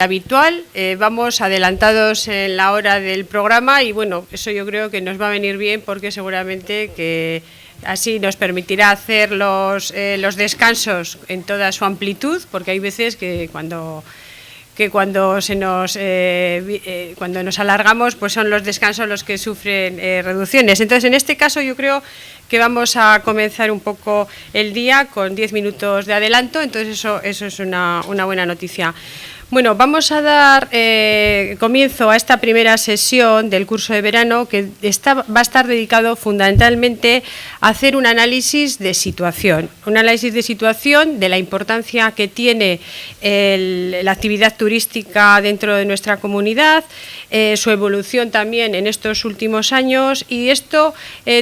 habitual, vamos adelantados en la hora del programa y bueno, eso yo creo que nos va a venir bien porque seguramente que así nos permitirá hacer los descansos en toda su amplitud, porque hay veces que cuando cuando nos alargamos, pues son los descansos los que sufren reducciones. Entonces, en este caso yo creo que vamos a comenzar un poco el día con 10 minutos de adelanto, entonces eso es una buena noticia. Bueno, vamos a dar comienzo a esta primera sesión del curso de verano que va a estar dedicado fundamentalmente a hacer un análisis de situación de la importancia que tiene la actividad turística dentro de nuestra comunidad, su evolución también en estos últimos años y esto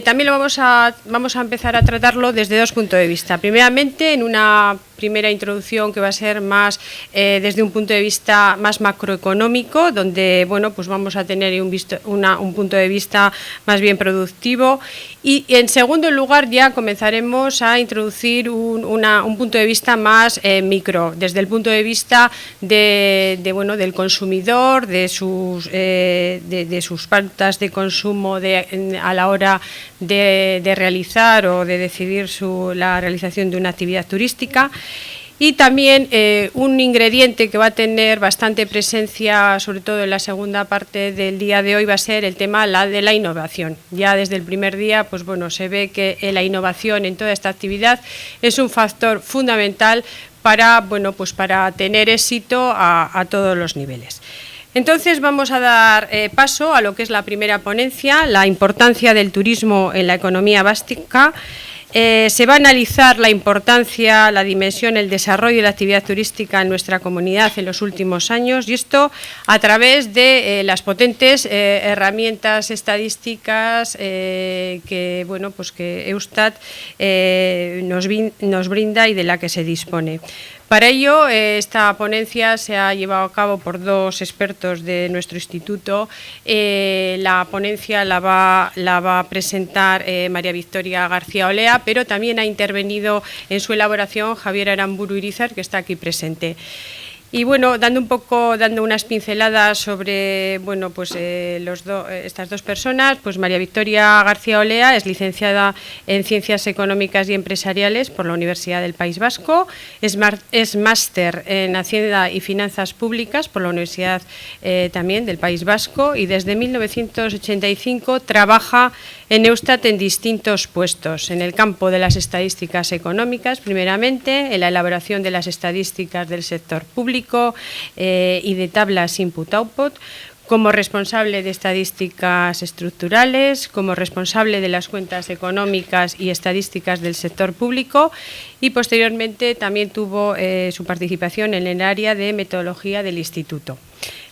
también lo vamos a empezar a tratarlo desde dos puntos de vista. Primeramente, en una primera introducción que va a ser más desde un punto de vista más macroeconómico, donde bueno, pues vamos a tener un punto de vista más bien productivo y en segundo lugar ya comenzaremos a introducir un punto de vista más micro, desde el punto de vista del consumidor, de sus pautas de consumo a la hora de realizar o de decidir la realización de una actividad turística. Y también un ingrediente que va a tener bastante presencia, sobre todo en la segunda parte del día de hoy, va a ser el tema de la innovación. Ya desde el primer día, pues bueno, se ve que la innovación en toda esta actividad es un factor fundamental para tener éxito a todos los niveles. Entonces vamos a dar paso a lo que es la primera ponencia, la importancia del turismo en la economía básica. Se va a analizar la importancia, la dimensión, el desarrollo de la actividad turística en nuestra comunidad en los últimos años y esto a través de las potentes herramientas estadísticas que Eustat nos brinda y de la que se dispone. Para ello, esta ponencia se ha llevado a cabo por dos expertos de nuestro instituto. La ponencia la va a presentar María Victoria García Olea, pero también ha intervenido en su elaboración Javier Aramburu Irizar, que está aquí presente. Y bueno, dando unas pinceladas sobre estas dos personas, pues María Victoria García Olea es licenciada en Ciencias Económicas y Empresariales por la Universidad del País Vasco, es máster en Hacienda y Finanzas Públicas por la Universidad también del País Vasco y desde 1985 trabaja en Eustat en distintos puestos, en el campo de las estadísticas económicas, primeramente, en la elaboración de las estadísticas del sector público y de tablas input-output, como responsable de estadísticas estructurales, como responsable de las cuentas económicas y estadísticas del sector público y posteriormente también tuvo su participación en el área de metodología del instituto.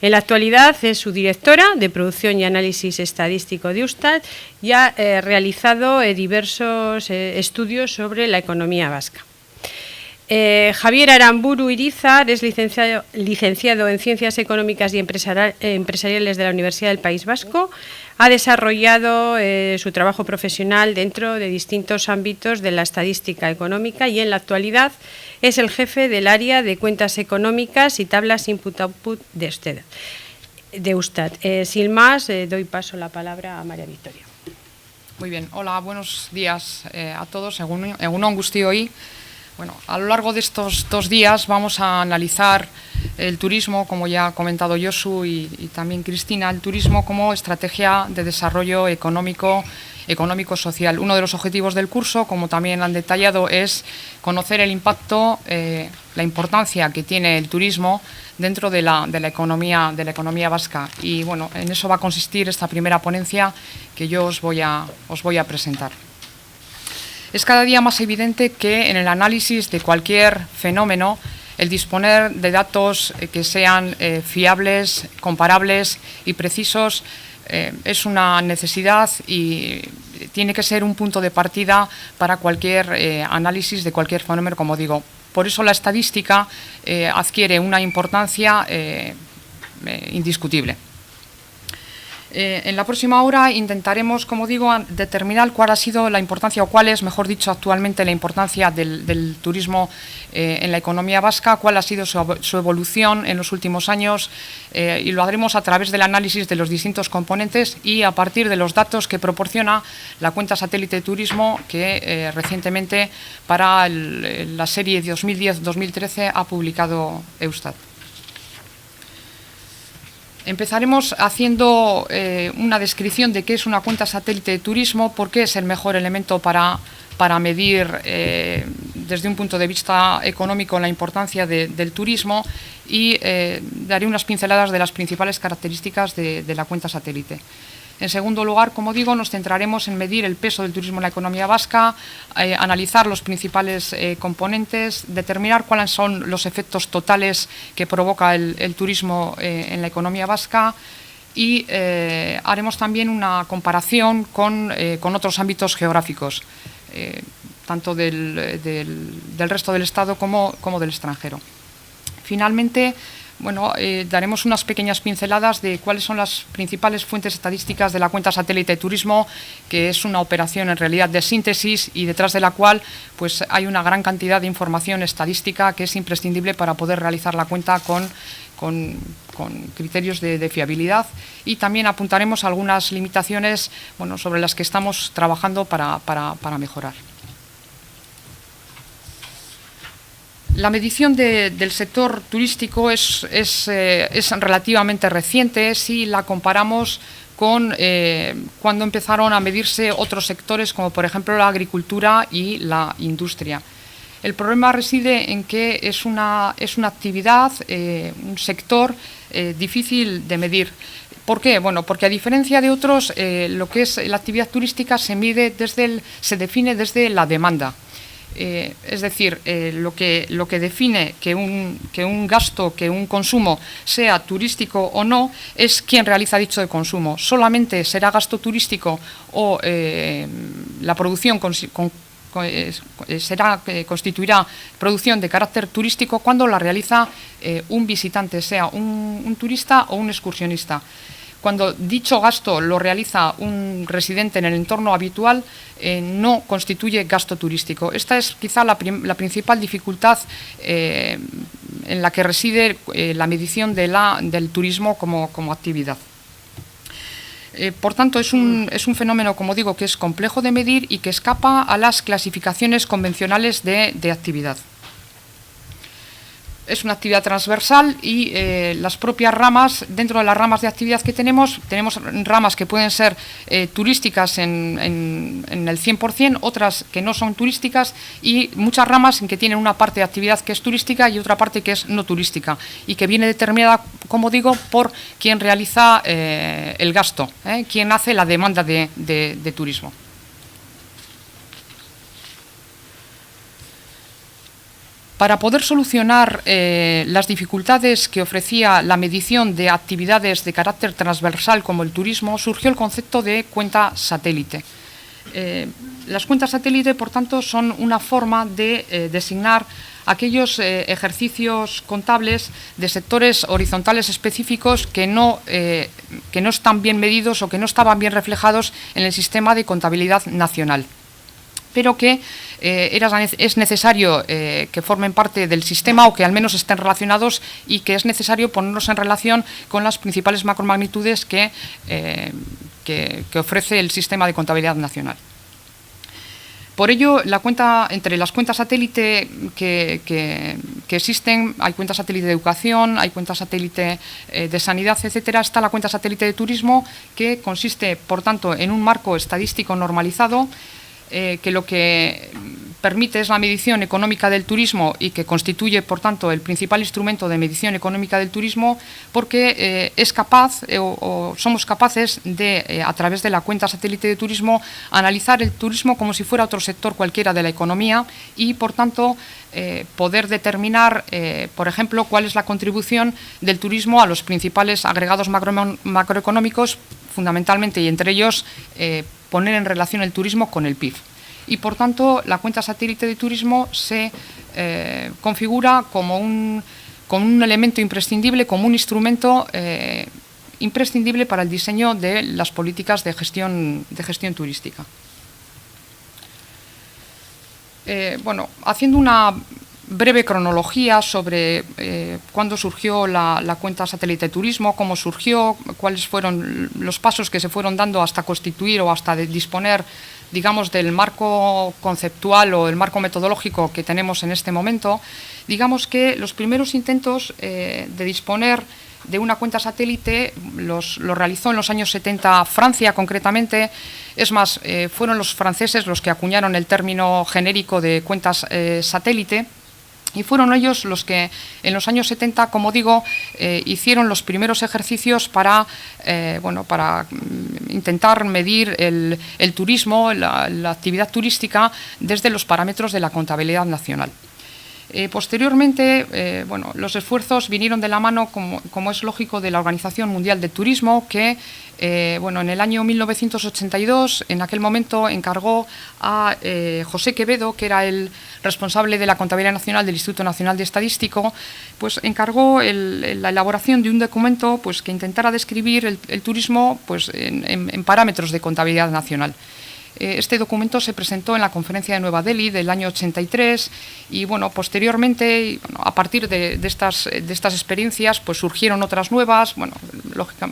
En la actualidad es su directora de producción y análisis estadístico de Eustat y ha realizado diversos estudios sobre la economía vasca. Javier Aramburu Irizar es licenciado en Ciencias Económicas y Empresariales de la Universidad del País Vasco. Ha desarrollado su trabajo profesional dentro de distintos ámbitos de la estadística económica y en la actualidad es el jefe del área de cuentas económicas y tablas input-output de Eustat. Sin más, doy paso la palabra a María Victoria. Muy bien, hola, buenos días a todos. Egunon guztioi. Bueno, a lo largo de estos 2 días vamos a analizar el turismo, como ya ha comentado Josu y también Cristina, el turismo como estrategia de desarrollo económico-social. Uno de los objetivos del curso, como también han detallado, es conocer el impacto, la importancia que tiene el turismo dentro de la economía vasca. Y bueno, en eso va a consistir esta primera ponencia que yo os voy a presentar. Es cada día más evidente que en el análisis de cualquier fenómeno el disponer de datos que sean fiables, comparables y precisos es una necesidad y tiene que ser un punto de partida para cualquier análisis de cualquier fenómeno, como digo. Por eso la estadística adquiere una importancia indiscutible. En la próxima hora intentaremos, como digo, determinar cuál ha sido la importancia, o cuál es, mejor dicho, actualmente la importancia del turismo en la economía vasca, cuál ha sido su evolución en los últimos años, y lo haremos a través del análisis de los distintos componentes y a partir de los datos que proporciona la cuenta satélite de turismo que recientemente para la serie 2010-2013 ha publicado Eustat. Empezaremos haciendo una descripción de qué es una cuenta satélite de turismo, por qué es el mejor elemento para medir desde un punto de vista económico la importancia del turismo, y daré unas pinceladas de las principales características de la cuenta satélite. En segundo lugar, como digo, nos centraremos en medir el peso del turismo en la economía vasca, analizar los principales componentes, determinar cuáles son los efectos totales que provoca el turismo en la economía vasca, y haremos también una comparación con otros ámbitos geográficos, tanto del resto del Estado como del extranjero. Finalmente, daremos unas pequeñas pinceladas de cuáles son las principales fuentes estadísticas de la cuenta satélite de turismo, que es una operación en realidad de síntesis y detrás de la cual pues, hay una gran cantidad de información estadística que es imprescindible para poder realizar la cuenta con criterios de fiabilidad, y también apuntaremos algunas limitaciones sobre las que estamos trabajando para mejorar. La medición del sector turístico es relativamente reciente si la comparamos con cuando empezaron a medirse otros sectores, como por ejemplo la agricultura y la industria. El problema reside en que es una actividad, un sector difícil de medir. ¿Por qué? Bueno, porque a diferencia de otros, lo que es la actividad turística se define desde la demanda. Es decir, lo que define que un gasto, que un consumo sea turístico o no, es quién realiza dicho de consumo. Solamente será gasto turístico o la producción constituirá producción de carácter turístico cuando la realiza un visitante, sea un turista o un excursionista. Cuando dicho gasto lo realiza un residente en el entorno habitual, no constituye gasto turístico. Esta es quizá la principal dificultad en la que reside la medición del turismo como actividad. Por tanto, es un fenómeno, como digo, que es complejo de medir y que escapa a las clasificaciones convencionales de actividad. Es una actividad transversal y las propias ramas, dentro de las ramas de actividad que tenemos ramas que pueden ser turísticas en el 100%, otras que no son turísticas, y muchas ramas en que tienen una parte de actividad que es turística y otra parte que es no turística, y que viene determinada, como digo, por quien realiza el gasto, quien hace la demanda de turismo. Para poder solucionar las dificultades que ofrecía la medición de actividades de carácter transversal como el turismo, surgió el concepto de cuenta satélite. Las cuentas satélite, por tanto, son una forma de designar aquellos ejercicios contables de sectores horizontales específicos que no están bien medidos o que no estaban bien reflejados en el sistema de contabilidad nacional, pero que es necesario que formen parte del sistema, o que al menos estén relacionados, y que es necesario ponerlos en relación con las principales macromagnitudes que ofrece el sistema de contabilidad nacional. Por ello, entre las cuentas satélite que existen, hay cuentas satélite de educación, hay cuentas satélite de sanidad, etcétera. Está la cuenta satélite de turismo, que consiste, por tanto, en un marco estadístico normalizado, que lo que permite es la medición económica del turismo y que constituye, por tanto, el principal instrumento de medición económica del turismo, porque es capaz o somos capaces de, a través de la cuenta satélite de turismo, analizar el turismo como si fuera otro sector cualquiera de la economía y, por tanto, poder determinar, por ejemplo, cuál es la contribución del turismo a los principales agregados macroeconómicos, fundamentalmente, y entre ellos poner en relación el turismo con el PIB. Y, por tanto, la cuenta satélite de turismo se configura como un elemento imprescindible, como un instrumento imprescindible para el diseño de las políticas de gestión turística. Bueno, haciendo una breve cronología sobre cuándo surgió la cuenta satélite de turismo, cómo surgió, cuáles fueron los pasos que se fueron dando hasta constituir o hasta disponer, digamos, del marco conceptual o el marco metodológico que tenemos en este momento. Digamos que los primeros intentos de disponer de una cuenta satélite los realizó en los años 70 Francia, concretamente. Es más, fueron los franceses los que acuñaron el término genérico de cuentas satélite. Y fueron ellos los que en los años 70, como digo, hicieron los primeros ejercicios para intentar medir el turismo, la actividad turística desde los parámetros de la contabilidad nacional. Posteriormente, los esfuerzos vinieron de la mano, como es lógico, de la Organización Mundial del Turismo, que en el año 1982, en aquel momento, encargó a José Quevedo, que era el responsable de la contabilidad nacional del Instituto Nacional de Estadística, pues encargó la elaboración de un documento pues, que intentara describir el turismo pues, en parámetros de contabilidad nacional. Este documento se presentó en la conferencia de Nueva Delhi del año 83 y posteriormente, a partir de estas experiencias, pues surgieron otras nuevas,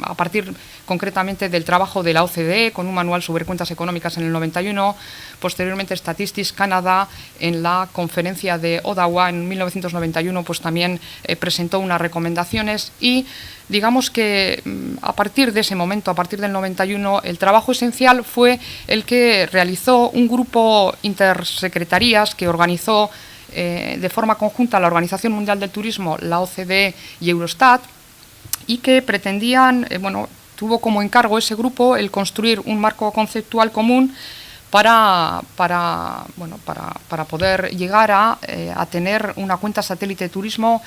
a partir concretamente del trabajo de la OCDE con un manual sobre cuentas económicas en el 91, posteriormente Statistics Canada en la conferencia de Ottawa en 1991 pues también presentó unas recomendaciones y digamos que a partir de ese momento, a partir del 91, el trabajo esencial fue el que realizó un grupo intersecretarías que organizó de forma conjunta la Organización Mundial del Turismo, la OCDE y Eurostat, y que pretendían, tuvo como encargo ese grupo el construir un marco conceptual común para poder llegar a tener una cuenta satélite de turismo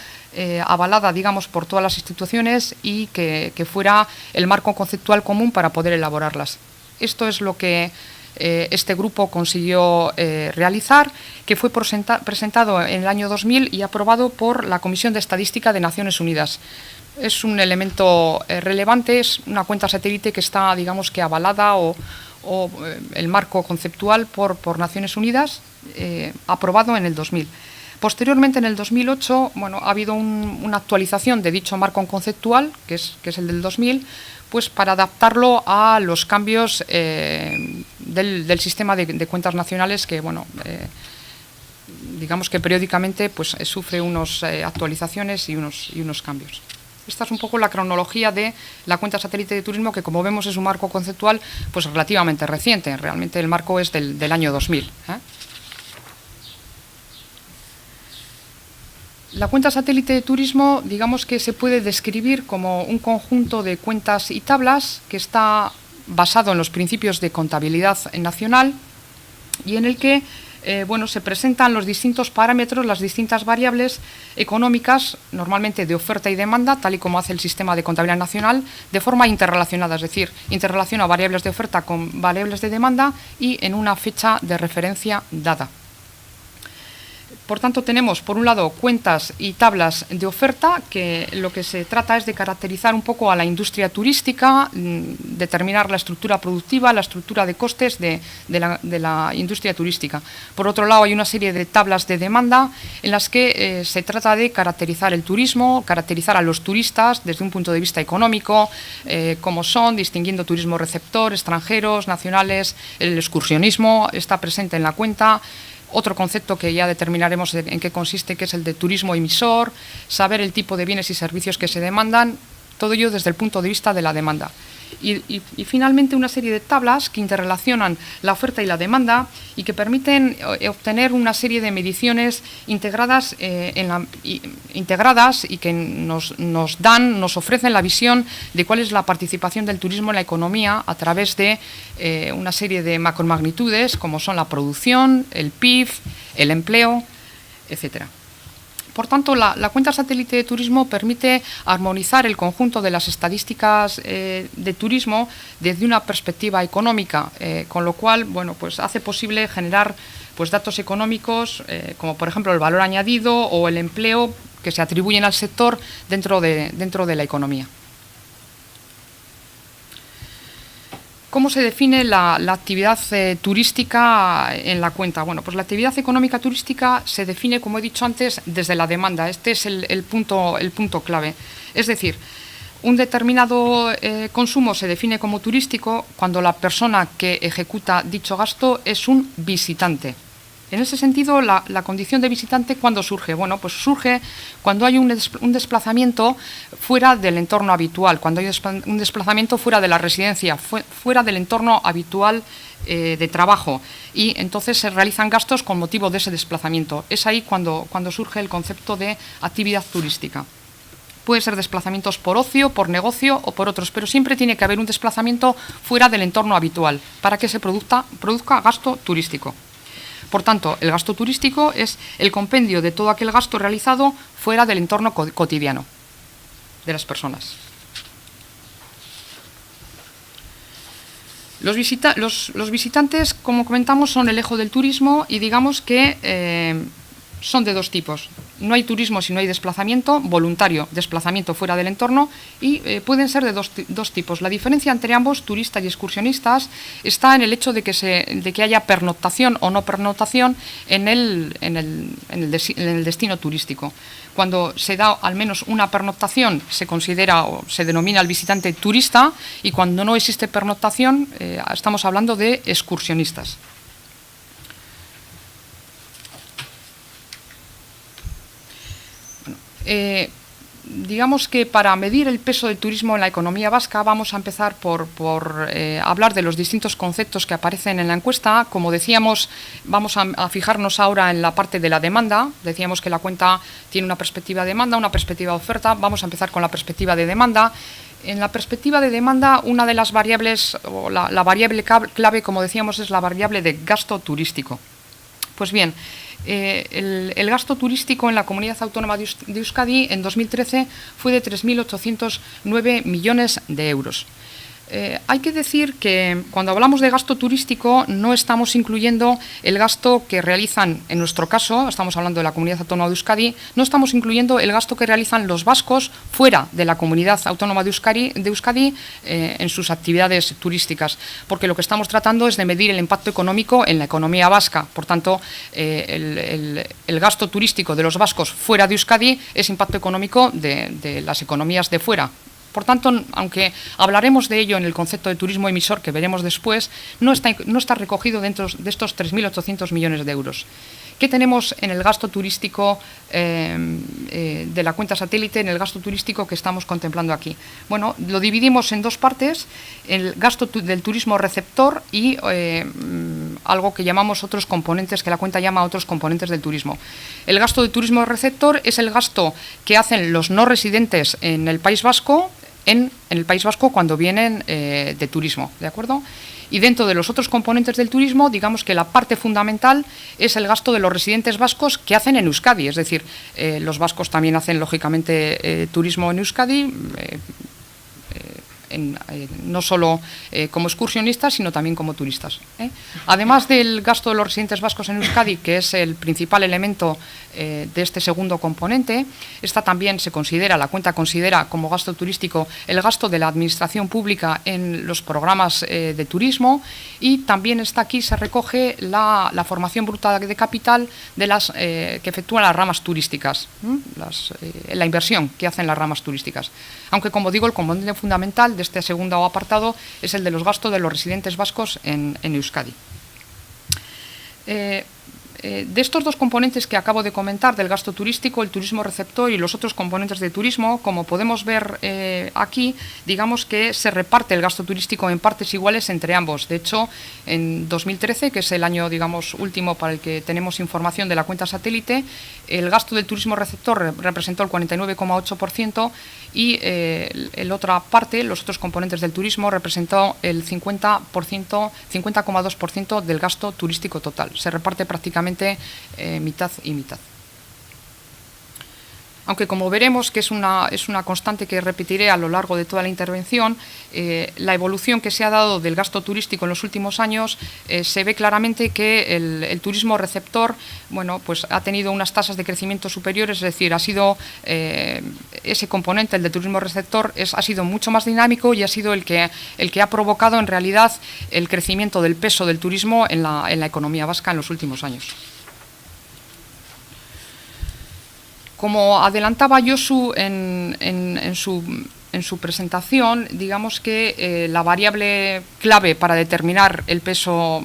avalada, digamos, por todas las instituciones y que fuera el marco conceptual común para poder elaborarlas. Esto es lo que este grupo consiguió realizar, que fue presentado en el año 2000 y aprobado por la Comisión de Estadística de Naciones Unidas. Es un elemento relevante, es una cuenta satélite que está, digamos, que avalada o el marco conceptual por Naciones Unidas, aprobado en el 2000. Posteriormente, en el 2008, ha habido una actualización de dicho marco conceptual, que es el del 2000, pues para adaptarlo a los cambios del sistema de cuentas nacionales que, digamos que periódicamente pues, sufre unas actualizaciones y unos cambios. Esta es un poco la cronología de la cuenta satélite de turismo, que como vemos es un marco conceptual pues relativamente reciente. Realmente el marco es del año 2000. La cuenta satélite de turismo, digamos que se puede describir como un conjunto de cuentas y tablas que está basado en los principios de contabilidad nacional y en el que se presentan los distintos parámetros, las distintas variables económicas, normalmente de oferta y demanda, tal y como hace el sistema de contabilidad nacional, de forma interrelacionada, es decir, interrelaciona variables de oferta con variables de demanda y en una fecha de referencia dada. Por tanto, tenemos, por un lado, cuentas y tablas de oferta, que lo que se trata es de caracterizar un poco a la industria turística, determinar la estructura productiva, la estructura de costes de la industria turística. Por otro lado, hay una serie de tablas de demanda en las que se trata de caracterizar el turismo, caracterizar a los turistas desde un punto de vista económico, cómo son, distinguiendo turismo receptor, extranjeros, nacionales. El excursionismo está presente en la cuenta. Otro concepto que ya determinaremos en qué consiste, que es el de turismo emisor, saber el tipo de bienes y servicios que se demandan, todo ello desde el punto de vista de la demanda. Y finalmente una serie de tablas que interrelacionan la oferta y la demanda y que permiten obtener una serie de mediciones integradas y que nos ofrecen la visión de cuál es la participación del turismo en la economía a través de una serie de macromagnitudes como son la producción, el PIB, el empleo, etcétera. Por tanto, la cuenta satélite de turismo permite armonizar el conjunto de las estadísticas de turismo desde una perspectiva económica, con lo cual pues hace posible generar pues, datos económicos como por ejemplo el valor añadido o el empleo que se atribuyen al sector dentro de la economía. ¿Cómo se define la actividad turística en la cuenta? Bueno, pues la actividad económica turística se define, como he dicho antes, desde la demanda. Este es el punto clave. Es decir, un determinado consumo se define como turístico cuando la persona que ejecuta dicho gasto es un visitante. En ese sentido, la condición de visitante, ¿cuándo surge? Bueno, pues surge cuando hay un desplazamiento fuera del entorno habitual, cuando hay un desplazamiento fuera de la residencia, fuera del entorno habitual de trabajo, y entonces se realizan gastos con motivo de ese desplazamiento. Es ahí cuando surge el concepto de actividad turística. Puede ser desplazamientos por ocio, por negocio o por otros, pero siempre tiene que haber un desplazamiento fuera del entorno habitual para que se produzca gasto turístico. Por tanto, el gasto turístico es el compendio de todo aquel gasto realizado fuera del entorno cotidiano de las personas. Los visitantes, como comentamos, son el eje del turismo y digamos que son de dos tipos. No hay turismo si no hay desplazamiento voluntario, desplazamiento fuera del entorno, y pueden ser de dos tipos. La diferencia entre ambos, turistas y excursionistas, está en el hecho de que haya pernoctación o no pernoctación en el destino turístico. Cuando se da al menos una pernoctación se considera o se denomina al visitante turista, y cuando no existe pernoctación estamos hablando de excursionistas. Digamos que para medir el peso del turismo en la economía vasca vamos a empezar por hablar de los distintos conceptos que aparecen en la encuesta. Como decíamos, vamos a fijarnos ahora en la parte de la demanda. Decíamos que la cuenta tiene una perspectiva de demanda, una perspectiva de oferta. Vamos a empezar con la perspectiva de demanda. En la perspectiva de demanda, una de las variables, o la variable clave, como decíamos, es la variable de gasto turístico. Pues bien, el gasto turístico en la Comunidad Autónoma de Euskadi en 2013 fue de 3.809 millones de euros. Hay que decir que cuando hablamos de gasto turístico no estamos incluyendo el gasto que realizan, en nuestro caso, estamos hablando de la Comunidad Autónoma de Euskadi, no estamos incluyendo el gasto que realizan los vascos fuera de la Comunidad Autónoma de Euskadi en sus actividades turísticas, porque lo que estamos tratando es de medir el impacto económico en la economía vasca. Por tanto, el gasto turístico de los vascos fuera de Euskadi es impacto económico de las economías de fuera. Por tanto, aunque hablaremos de ello en el concepto de turismo emisor que veremos después, no está recogido dentro de estos 3.800 millones de euros. ¿Qué tenemos en el gasto turístico de la cuenta satélite, en el gasto turístico que estamos contemplando aquí? Bueno, lo dividimos en dos partes, el gasto del turismo receptor y algo que llamamos otros componentes, que la cuenta llama otros componentes del turismo. El gasto de turismo receptor es el gasto que hacen los no residentes en el País Vasco, en el País Vasco cuando vienen de turismo, ¿de acuerdo? Y dentro de los otros componentes del turismo, digamos que la parte fundamental es el gasto de los residentes vascos que hacen en Euskadi, es decir, los vascos también hacen lógicamente turismo en Euskadi, no solo como excursionistas, sino también como turistas. Además del gasto de los residentes vascos en Euskadi, que es el principal elemento de este segundo componente, la cuenta considera como gasto turístico el gasto de la administración pública en los programas de turismo, y también se recoge la formación bruta de capital de que efectúan las ramas turísticas, la inversión que hacen las ramas turísticas. Aunque, como digo, el componente fundamental de este segundo apartado es el de los gastos de los residentes vascos en Euskadi. De estos dos componentes que acabo de comentar, del gasto turístico, el turismo receptor y los otros componentes de turismo, como podemos ver aquí, digamos que se reparte el gasto turístico en partes iguales entre ambos. De hecho, en 2013, que es el año, digamos, último para el que tenemos información de la cuenta satélite, el gasto del turismo receptor representó el 49,8% y la otra parte, los otros componentes del turismo, representó el 50,2% del gasto turístico total. Se reparte prácticamente mitad y mitad. aunque como veremos, que es una constante que repetiré a lo largo de toda la intervención, la evolución que se ha dado del gasto turístico en los últimos años, se ve claramente que el turismo receptor, bueno, pues ha tenido unas tasas de crecimiento superiores, es decir, ha sido ese componente, el de turismo receptor, ha sido mucho más dinámico y ha sido el que ha provocado en realidad el crecimiento del peso del turismo en la economía vasca en los últimos años. Como adelantaba Josu en su presentación, digamos que la variable clave para determinar el peso,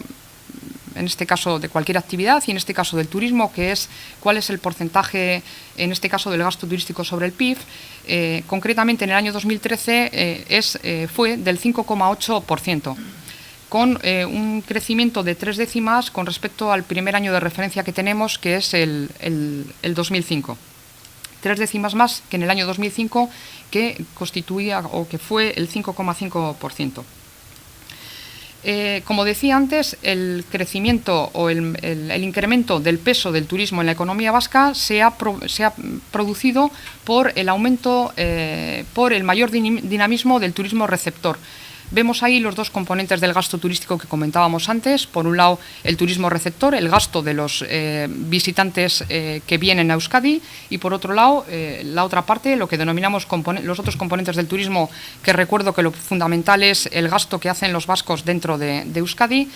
en este caso de cualquier actividad y en este caso del turismo, que es cuál es el porcentaje, en este caso del gasto turístico sobre el PIB, concretamente en el año 2013 fue del 5,8%. Con un crecimiento de 3 décimas con respecto al primer año de referencia que tenemos, que es el 2005. 3 décimas más que en el año 2005, que constituía o que fue el 5,5%. Como decía antes, el crecimiento o el incremento del peso del turismo en la economía vasca se ha producido por el aumento, por el mayor dinamismo del turismo receptor. Vemos ahí los dos componentes del gasto turístico que comentábamos antes. Por un lado, el turismo receptor, el gasto de los visitantes que vienen a Euskadi, y por otro lado, la otra parte, lo que denominamos los otros componentes del turismo, que recuerdo que lo fundamental es el gasto que hacen los vascos dentro de Euskadi.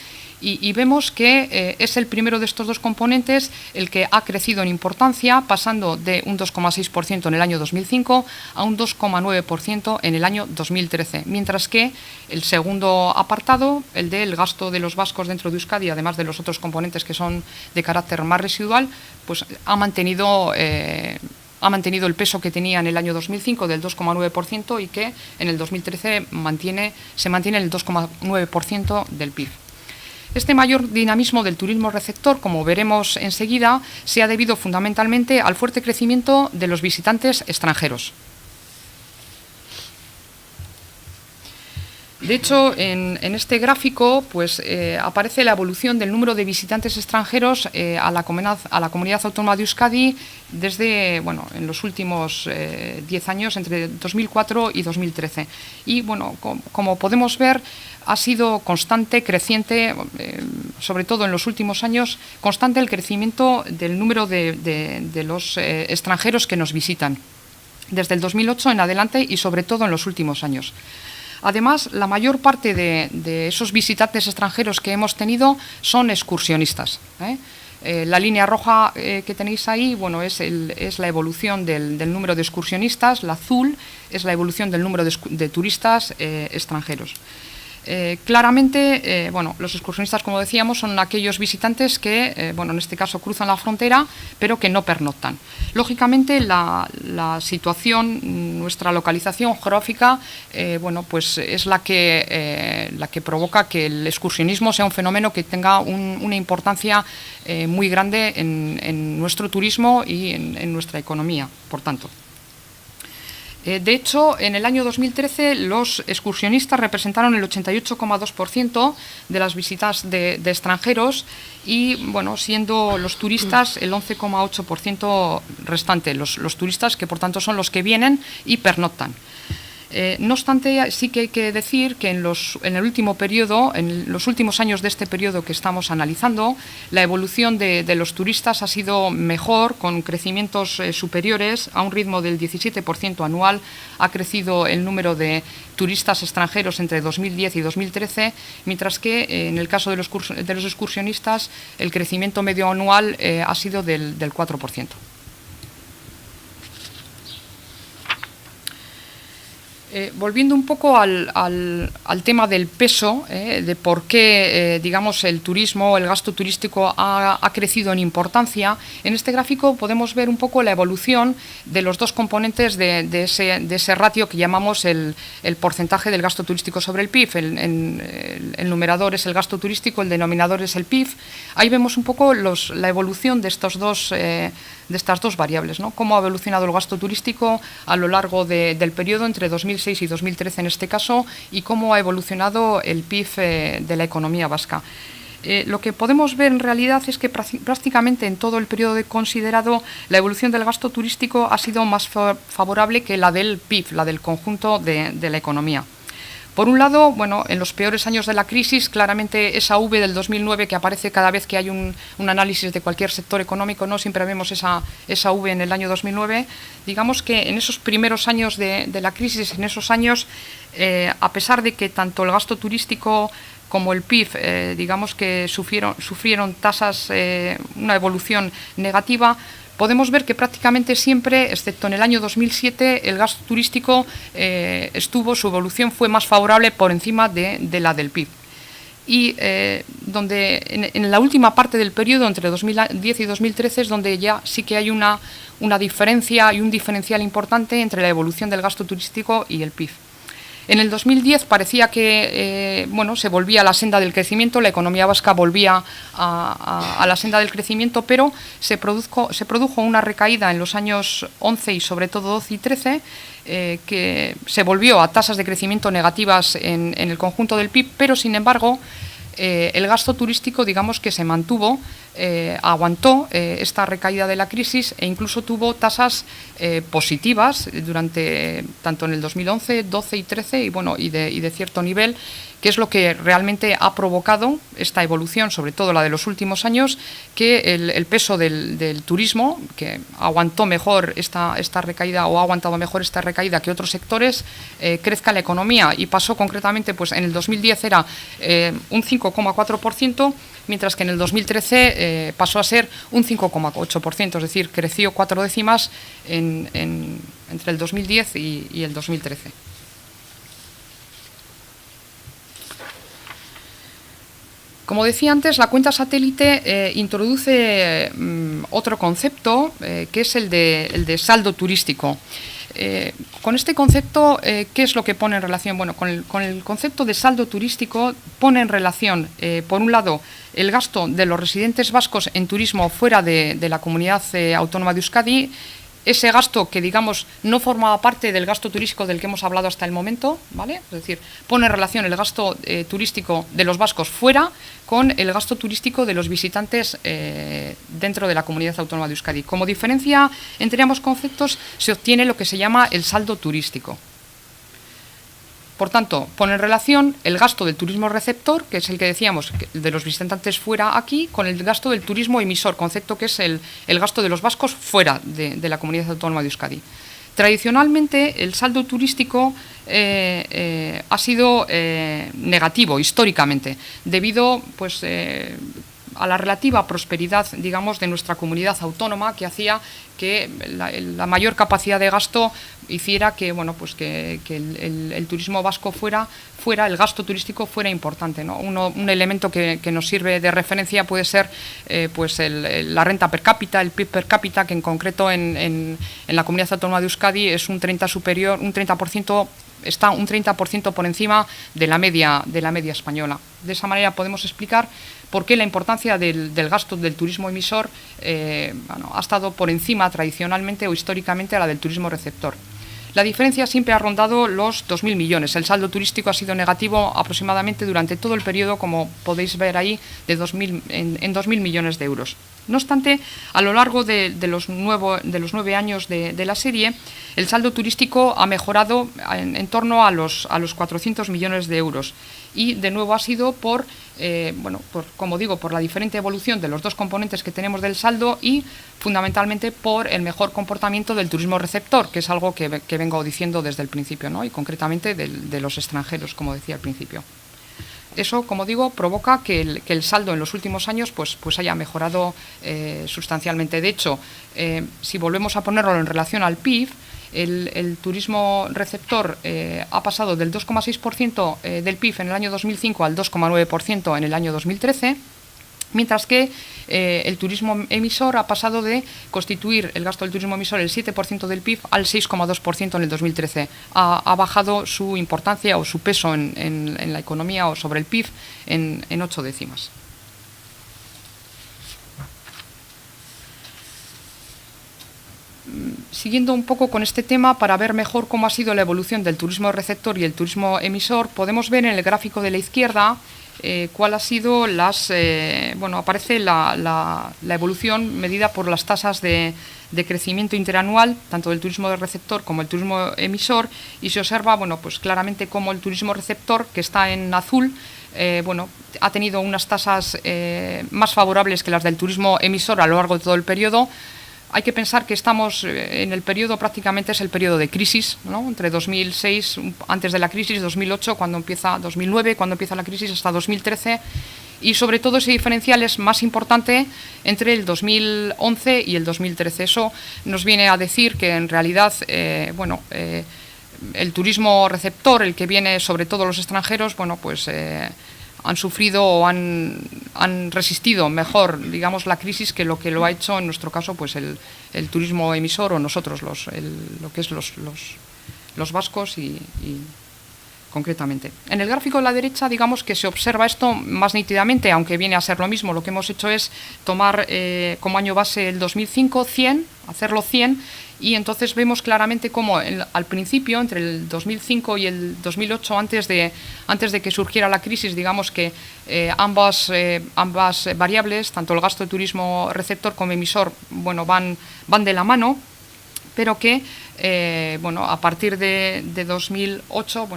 Y vemos que es el primero de estos dos componentes el que ha crecido en importancia, pasando de un 2,6% en el año 2005 a un 2,9% en el año 2013, mientras que el segundo apartado, el del gasto de los vascos dentro de Euskadi, además de los otros componentes que son de carácter más residual, pues ha mantenido el peso que tenía en el año 2005 del 2,9% y que en el 2013 se mantiene el 2,9% del PIB. Este mayor dinamismo del turismo receptor, como veremos enseguida, se ha debido fundamentalmente al fuerte crecimiento de los visitantes extranjeros. De hecho, en este gráfico pues, aparece la evolución del número de visitantes extranjeros a la comunidad autónoma de Euskadi desde, en los últimos 10 años, entre 2004 y 2013. Y, como podemos ver, ha sido constante, creciente, sobre todo en los últimos años, constante el crecimiento del número de los extranjeros que nos visitan, desde el 2008 en adelante y sobre todo en los últimos años. Además, la mayor parte de esos visitantes extranjeros que hemos tenido son excursionistas. La línea roja que tenéis ahí, es la evolución del número de excursionistas, la azul es la evolución del número de turistas extranjeros. Claramente, los excursionistas, como decíamos, son aquellos visitantes que, en este caso, cruzan la frontera, pero que no pernoctan. Lógicamente, la situación, nuestra localización geográfica, es la que provoca que el excursionismo sea un fenómeno que tenga una importancia muy grande en nuestro turismo y en nuestra economía, por tanto. De hecho, en el año 2013 los excursionistas representaron el 88,2% de las visitas de extranjeros y, siendo los turistas el 11,8% restante, los turistas que, por tanto, son los que vienen y pernoctan. No obstante, sí que hay que decir que en el último periodo, en los últimos años de este periodo que estamos analizando, la evolución de los turistas ha sido mejor, con crecimientos superiores, a un ritmo del 17% anual. Ha crecido el número de turistas extranjeros entre 2010 y 2013, mientras que en el caso de los excursionistas el crecimiento medio anual ha sido del 4%. Volviendo un poco al tema del peso, de por qué, el turismo, el gasto turístico ha crecido en importancia, en este gráfico podemos ver un poco la evolución de los dos componentes de ese ratio que llamamos el porcentaje del gasto turístico sobre el PIB. El numerador es el gasto turístico, el denominador es el PIB. Ahí vemos un poco la evolución de estas dos variables, ¿no? Cómo ha evolucionado el gasto turístico a lo largo del periodo entre 2006 y 2013 en este caso, y cómo ha evolucionado el PIB de la economía vasca. Lo que podemos ver en realidad es que prácticamente en todo el periodo considerado la evolución del gasto turístico ha sido más favorable que la del PIB, la del conjunto de la economía. Por un lado, bueno, en los peores años de la crisis, claramente esa V del 2009 que aparece cada vez que hay un análisis de cualquier sector económico, no siempre vemos esa V en el año 2009. Digamos que en esos primeros años de la crisis, en esos años, a pesar de que tanto el gasto turístico como el PIB, digamos que sufrieron tasas, una evolución negativa, podemos ver que prácticamente siempre, excepto en el año 2007, el gasto turístico su evolución fue más favorable por encima de la del PIB. Y donde en la última parte del periodo, entre 2010 y 2013, es donde ya sí que hay una diferencia y un diferencial importante entre la evolución del gasto turístico y el PIB. En el 2010 parecía que se volvía a la senda del crecimiento, la economía vasca volvía a la senda del crecimiento, pero se produjo una recaída en los años 11 y sobre todo 12 y 13, que se volvió a tasas de crecimiento negativas en el conjunto del PIB, pero sin embargo el gasto turístico, digamos que se mantuvo, aguantó esta recaída de la crisis e incluso tuvo tasas positivas durante tanto en el 2011, 12 y 13 y de cierto nivel, que es lo que realmente ha provocado esta evolución, sobre todo la de los últimos años, que el peso del turismo, que aguantó mejor esta recaída o ha aguantado mejor esta recaída que otros sectores, crezca la economía, y pasó concretamente, pues en el 2010 era un 5,4%, mientras que en el 2013 pasó a ser un 5,8%, es decir, creció 4 décimas entre el 2010 y el 2013. Como decía antes, la cuenta satélite introduce otro concepto, que es el de saldo turístico. Con este concepto, ¿qué es lo que pone en relación? Bueno, con el concepto de saldo turístico pone en relación, por un lado, el gasto de los residentes vascos en turismo fuera de la comunidad autónoma de Euskadi, ese gasto que, digamos, no formaba parte del gasto turístico del que hemos hablado hasta el momento, ¿vale? Es decir, pone en relación el gasto turístico de los vascos fuera con el gasto turístico de los visitantes dentro de la comunidad autónoma de Euskadi. Como diferencia entre ambos conceptos se obtiene lo que se llama el saldo turístico. Por tanto, pone en relación el gasto del turismo receptor, que es el que decíamos, de los visitantes fuera aquí, con el gasto del turismo emisor, concepto que es el gasto de los vascos fuera de la comunidad autónoma de Euskadi. Tradicionalmente, el saldo turístico ha sido negativo históricamente, debido pues, a la relativa prosperidad, digamos, de nuestra comunidad autónoma, que hacía que la mayor capacidad de gasto hiciera que, bueno, pues que el turismo vasco fuera, el gasto turístico fuera importante, ¿no? Un elemento que nos sirve de referencia puede ser pues la renta per cápita, el PIB per cápita, que en concreto en la comunidad autónoma de Euskadi es un 30%, está un 30% por encima de la media española. De esa manera podemos explicar por qué la importancia del gasto del turismo emisor ha estado por encima tradicionalmente o históricamente a la del turismo receptor. La diferencia siempre ha rondado los 2.000 millones. El saldo turístico ha sido negativo aproximadamente durante todo el periodo, como podéis ver ahí, en 2.000 millones de euros. No obstante, a lo largo de los 9 años de la serie, el saldo turístico ha mejorado en torno a los 400 millones de euros. Y de nuevo ha sido como digo, por la diferente evolución de los dos componentes que tenemos del saldo y fundamentalmente por el mejor comportamiento del turismo receptor, que es algo que vengo diciendo desde el principio, ¿no? Y concretamente de los extranjeros, como decía al principio. Eso, como digo, provoca que el saldo en los últimos años pues haya mejorado sustancialmente. De hecho, si volvemos a ponerlo en relación al PIB, el turismo receptor ha pasado del 2,6% del PIB en el año 2005 al 2,9% en el año 2013, mientras que el turismo emisor ha pasado de constituir el gasto del turismo emisor el 7% del PIB al 6,2% en el 2013. Ha bajado su importancia o su peso en la economía o sobre el PIB en 8 décimas. Siguiendo un poco con este tema, para ver mejor cómo ha sido la evolución del turismo receptor y el turismo emisor, podemos ver en el gráfico de la izquierda cuál ha sido aparece la evolución medida por las tasas de crecimiento interanual, tanto del turismo de receptor como el turismo emisor, y se observa, pues claramente cómo el turismo receptor, que está en azul, ha tenido unas tasas más favorables que las del turismo emisor a lo largo de todo el periodo. Hay que pensar que estamos en el periodo, prácticamente es el periodo de crisis, ¿no? Entre 2006, antes de la crisis, 2008, 2009, cuando empieza la crisis, hasta 2013, y sobre todo ese diferencial es más importante entre el 2011 y el 2013. Eso nos viene a decir que en realidad, el turismo receptor, el que viene sobre todo los extranjeros, han sufrido o han resistido mejor, digamos, la crisis que lo ha hecho en nuestro caso pues el turismo emisor o nosotros, lo que es los vascos y concretamente. En el gráfico de la derecha, digamos que se observa esto más nítidamente, aunque viene a ser lo mismo. Lo que hemos hecho es tomar como año base el 2005, 100, hacerlo 100, y entonces vemos claramente cómo al principio, entre el 2005 y el 2008, antes de que surgiera la crisis, digamos que ambas variables, tanto el gasto de turismo receptor como emisor, van de la mano, pero que a partir de 2008,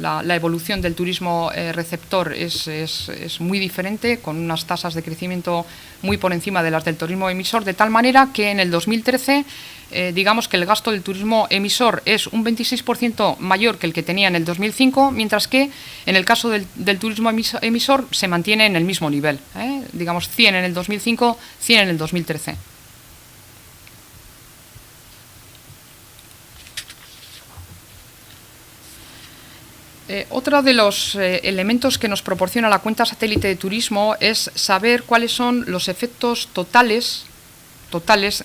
la evolución del turismo receptor es muy diferente, con unas tasas de crecimiento muy por encima de las del turismo emisor, de tal manera que en el 2013 digamos que el gasto del turismo emisor es un 26% mayor que el que tenía en el 2005, mientras que en el caso del turismo emisor se mantiene en el mismo nivel, digamos 100 en el 2005, 100 en el 2013. Otro de los elementos que nos proporciona la cuenta satélite de turismo es saber cuáles son los efectos totales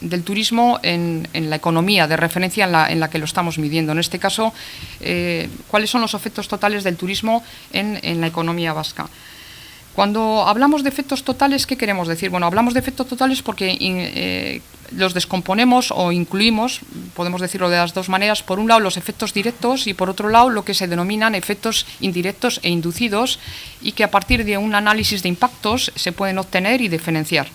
del turismo en la economía de referencia en la que lo estamos midiendo. En este caso, cuáles son los efectos totales del turismo en la economía vasca. Cuando hablamos de efectos totales, ¿qué queremos decir? Bueno, hablamos de efectos totales porque los descomponemos o incluimos, podemos decirlo de las dos maneras, por un lado los efectos directos y por otro lado lo que se denominan efectos indirectos e inducidos, y que a partir de un análisis de impactos se pueden obtener y diferenciar.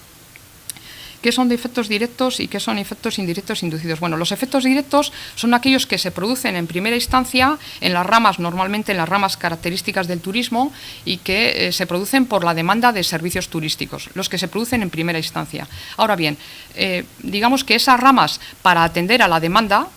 ¿Qué son de efectos directos y qué son efectos indirectos inducidos? Bueno, los efectos directos son aquellos que se producen en primera instancia en las ramas, normalmente en las ramas características del turismo, y que se producen por la demanda de servicios turísticos, los que se producen en primera instancia. Ahora bien, digamos que esas ramas, para atender a la demanda,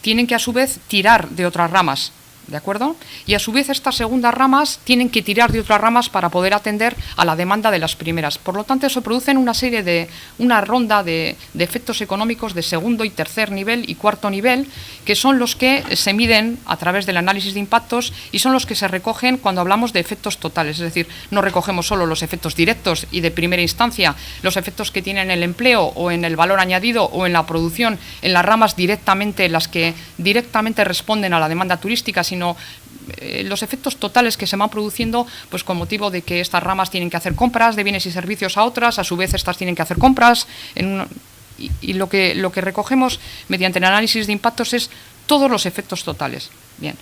tienen que a su vez tirar de otras ramas, ¿de acuerdo? Y a su vez estas segundas ramas tienen que tirar de otras ramas para poder atender a la demanda de las primeras. Por lo tanto, se producen una ronda de efectos económicos de segundo y tercer nivel y cuarto nivel, que son los que se miden a través del análisis de impactos y son los que se recogen cuando hablamos de efectos totales. Es decir, no recogemos solo los efectos directos y de primera instancia, los efectos que tienen en el empleo o en el valor añadido o en la producción, en las ramas directamente, las que directamente responden a la demanda turística, sino los efectos totales que se van produciendo pues con motivo de que estas ramas tienen que hacer compras de bienes y servicios a otras, a su vez estas tienen que hacer compras y lo que recogemos mediante el análisis de impactos es todos los efectos totales. Bien.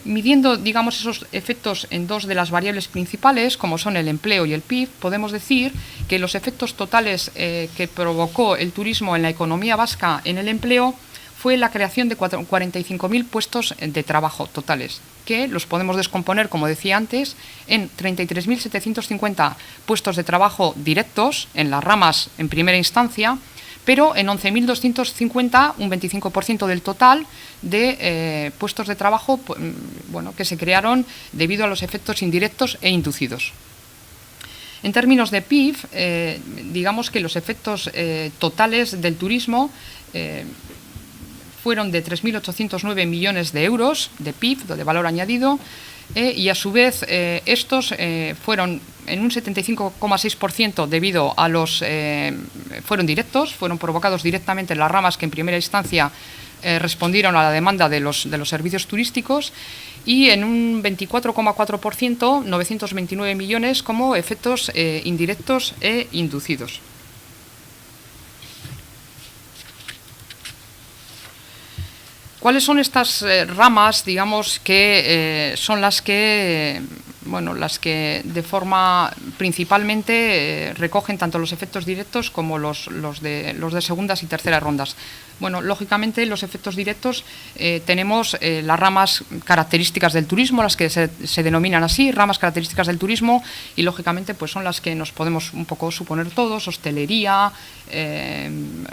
Midiendo, digamos, esos efectos en dos de las variables principales, como son el empleo y el PIB, podemos decir que los efectos totales que provocó el turismo en la economía vasca en el empleo fue la creación de 45.000 puestos de trabajo totales, que los podemos descomponer, como decía antes, en 33.750 puestos de trabajo directos en las ramas en primera instancia, pero en 11.250, un 25% del total de puestos de trabajo que se crearon debido a los efectos indirectos e inducidos. En términos de PIB, digamos que los efectos totales del turismo fueron de 3.809 millones de euros de PIB, de valor añadido, y a su vez estos fueron en un 75,6% debido a fueron directos, fueron provocados directamente en las ramas que en primera instancia respondieron a la demanda de los servicios turísticos, y en un 24,4%, 929 millones, como efectos indirectos e inducidos. ¿Cuáles son estas ramas, digamos, que son las que, las que de forma principalmente recogen tanto los efectos directos como los de segundas y terceras rondas? Bueno, lógicamente los efectos directos tenemos las ramas características del turismo, las que se denominan así, ramas características del turismo, y lógicamente pues son las que nos podemos un poco suponer todos: hostelería,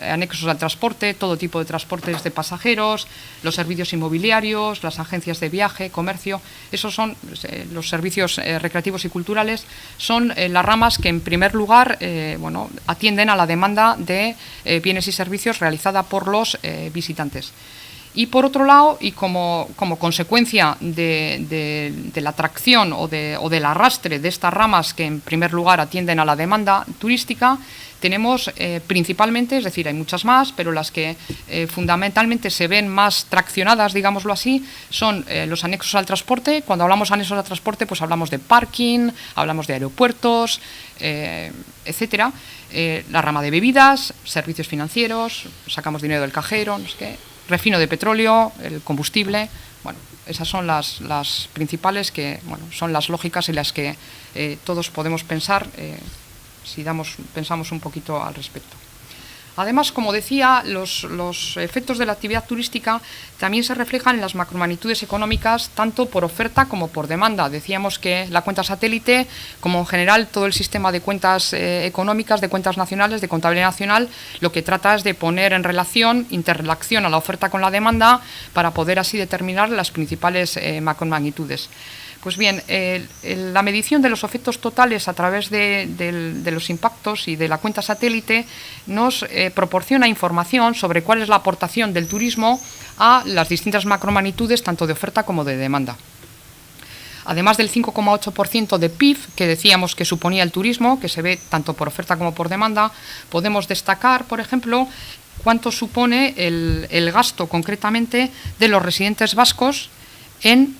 anexos al transporte, todo tipo de transportes de pasajeros, los servicios inmobiliarios, las agencias de viaje, comercio. Esos son los servicios recreativos y culturales, son las ramas que en primer lugar atienden a la demanda de bienes y servicios realizada por los visitantes. Y por otro lado, y como consecuencia de la atracción o del arrastre de estas ramas que en primer lugar atienden a la demanda turística, tenemos principalmente, es decir, hay muchas más, pero las que fundamentalmente se ven más traccionadas, digámoslo así, son los anexos al transporte. Cuando hablamos de anexos al transporte, pues hablamos de parking, hablamos de aeropuertos, etcétera. La rama de bebidas, servicios financieros, sacamos dinero del cajero, no sé qué, refino de petróleo, el combustible. Bueno, esas son las principales que son las lógicas en las que todos podemos pensar si pensamos un poquito al respecto. Además, como decía, los efectos de la actividad turística también se reflejan en las macromagnitudes económicas, tanto por oferta como por demanda. Decíamos que la cuenta satélite, como en general todo el sistema de cuentas económicas, de cuentas nacionales, de contabilidad nacional, lo que trata es de poner en interrelación a la oferta con la demanda, para poder así determinar las principales macromagnitudes. Pues bien, la medición de los efectos totales a través de los impactos y de la cuenta satélite nos proporciona información sobre cuál es la aportación del turismo a las distintas macromagnitudes, tanto de oferta como de demanda. Además del 5,8% de PIB que decíamos que suponía el turismo, que se ve tanto por oferta como por demanda, podemos destacar, por ejemplo, cuánto supone el gasto concretamente de los residentes vascos en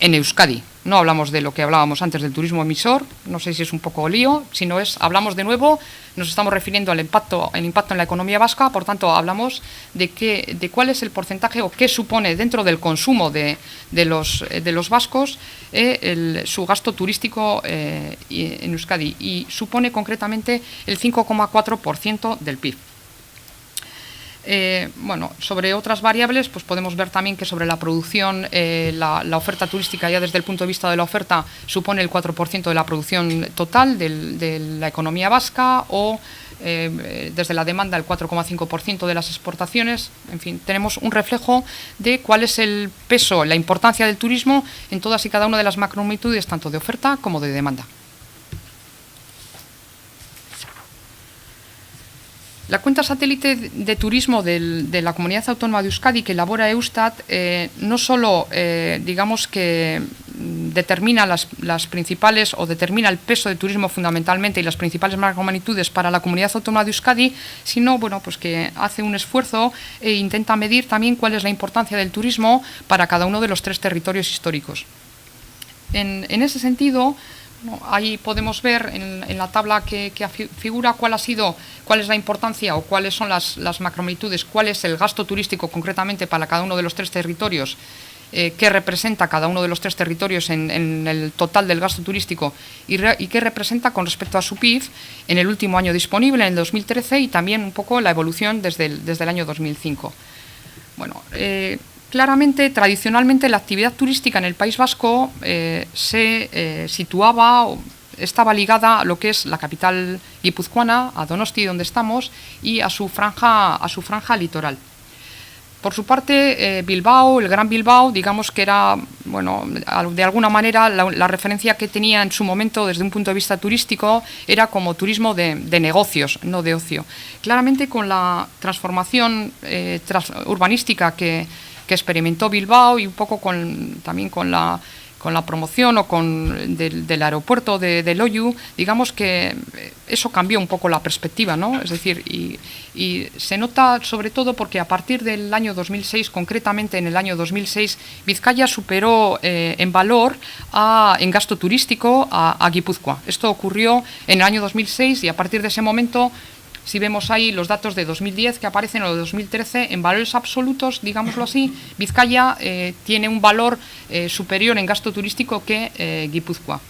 Euskadi. No hablamos de lo que hablábamos antes del turismo emisor, no sé si es un poco lío, sino hablamos de nuevo, nos estamos refiriendo al impacto en la economía vasca. Por tanto, hablamos de cuál es el porcentaje o qué supone dentro del consumo de los vascos su gasto turístico en Euskadi, y supone concretamente el 5,4% del PIB. Sobre otras variables, pues podemos ver también que sobre la producción, la oferta turística, ya desde el punto de vista de la oferta, supone el 4% de la producción total de la economía vasca, o desde la demanda el 4,5% de las exportaciones. En fin, tenemos un reflejo de cuál es el peso, la importancia del turismo en todas y cada una de las macromagnitudes, tanto de oferta como de demanda. La cuenta satélite de turismo de la Comunidad Autónoma de Euskadi, que elabora Eustat, no solo digamos que determina las principales, o determina el peso de turismo fundamentalmente y las principales macromagnitudes para la Comunidad Autónoma de Euskadi, sino pues que hace un esfuerzo e intenta medir también cuál es la importancia del turismo para cada uno de los 3 territorios históricos. En ese sentido, ahí podemos ver en la tabla que figura cuál es la importancia, o cuáles son las macromagnitudes, cuál es el gasto turístico concretamente para cada uno de los 3 territorios, qué representa cada uno de los 3 territorios en el total del gasto turístico, y qué representa con respecto a su PIB en el último año disponible, en el 2013, y también un poco la evolución desde el año 2005. Claramente, tradicionalmente, la actividad turística en el País Vasco se situaba, estaba ligada a lo que es la capital guipuzcoana, a Donosti, donde estamos, y a su franja litoral. Por su parte, Bilbao, el Gran Bilbao, digamos que era, de alguna manera, la referencia que tenía en su momento desde un punto de vista turístico era como turismo de negocios, no de ocio. Claramente, con la transformación urbanística que experimentó Bilbao, y un poco también con la promoción del aeropuerto de Loiu, digamos que eso cambió un poco la perspectiva, ¿no? Es decir, y se nota sobre todo porque a partir del año 2006, concretamente en el año 2006, Vizcaya superó en valor, en gasto turístico, a Guipúzcoa. Esto ocurrió en el año 2006, y a partir de ese momento Si vemos ahí los datos de 2010 que aparecen o de 2013, en valores absolutos, digámoslo así, Vizcaya tiene un valor superior en gasto turístico que Guipúzcoa.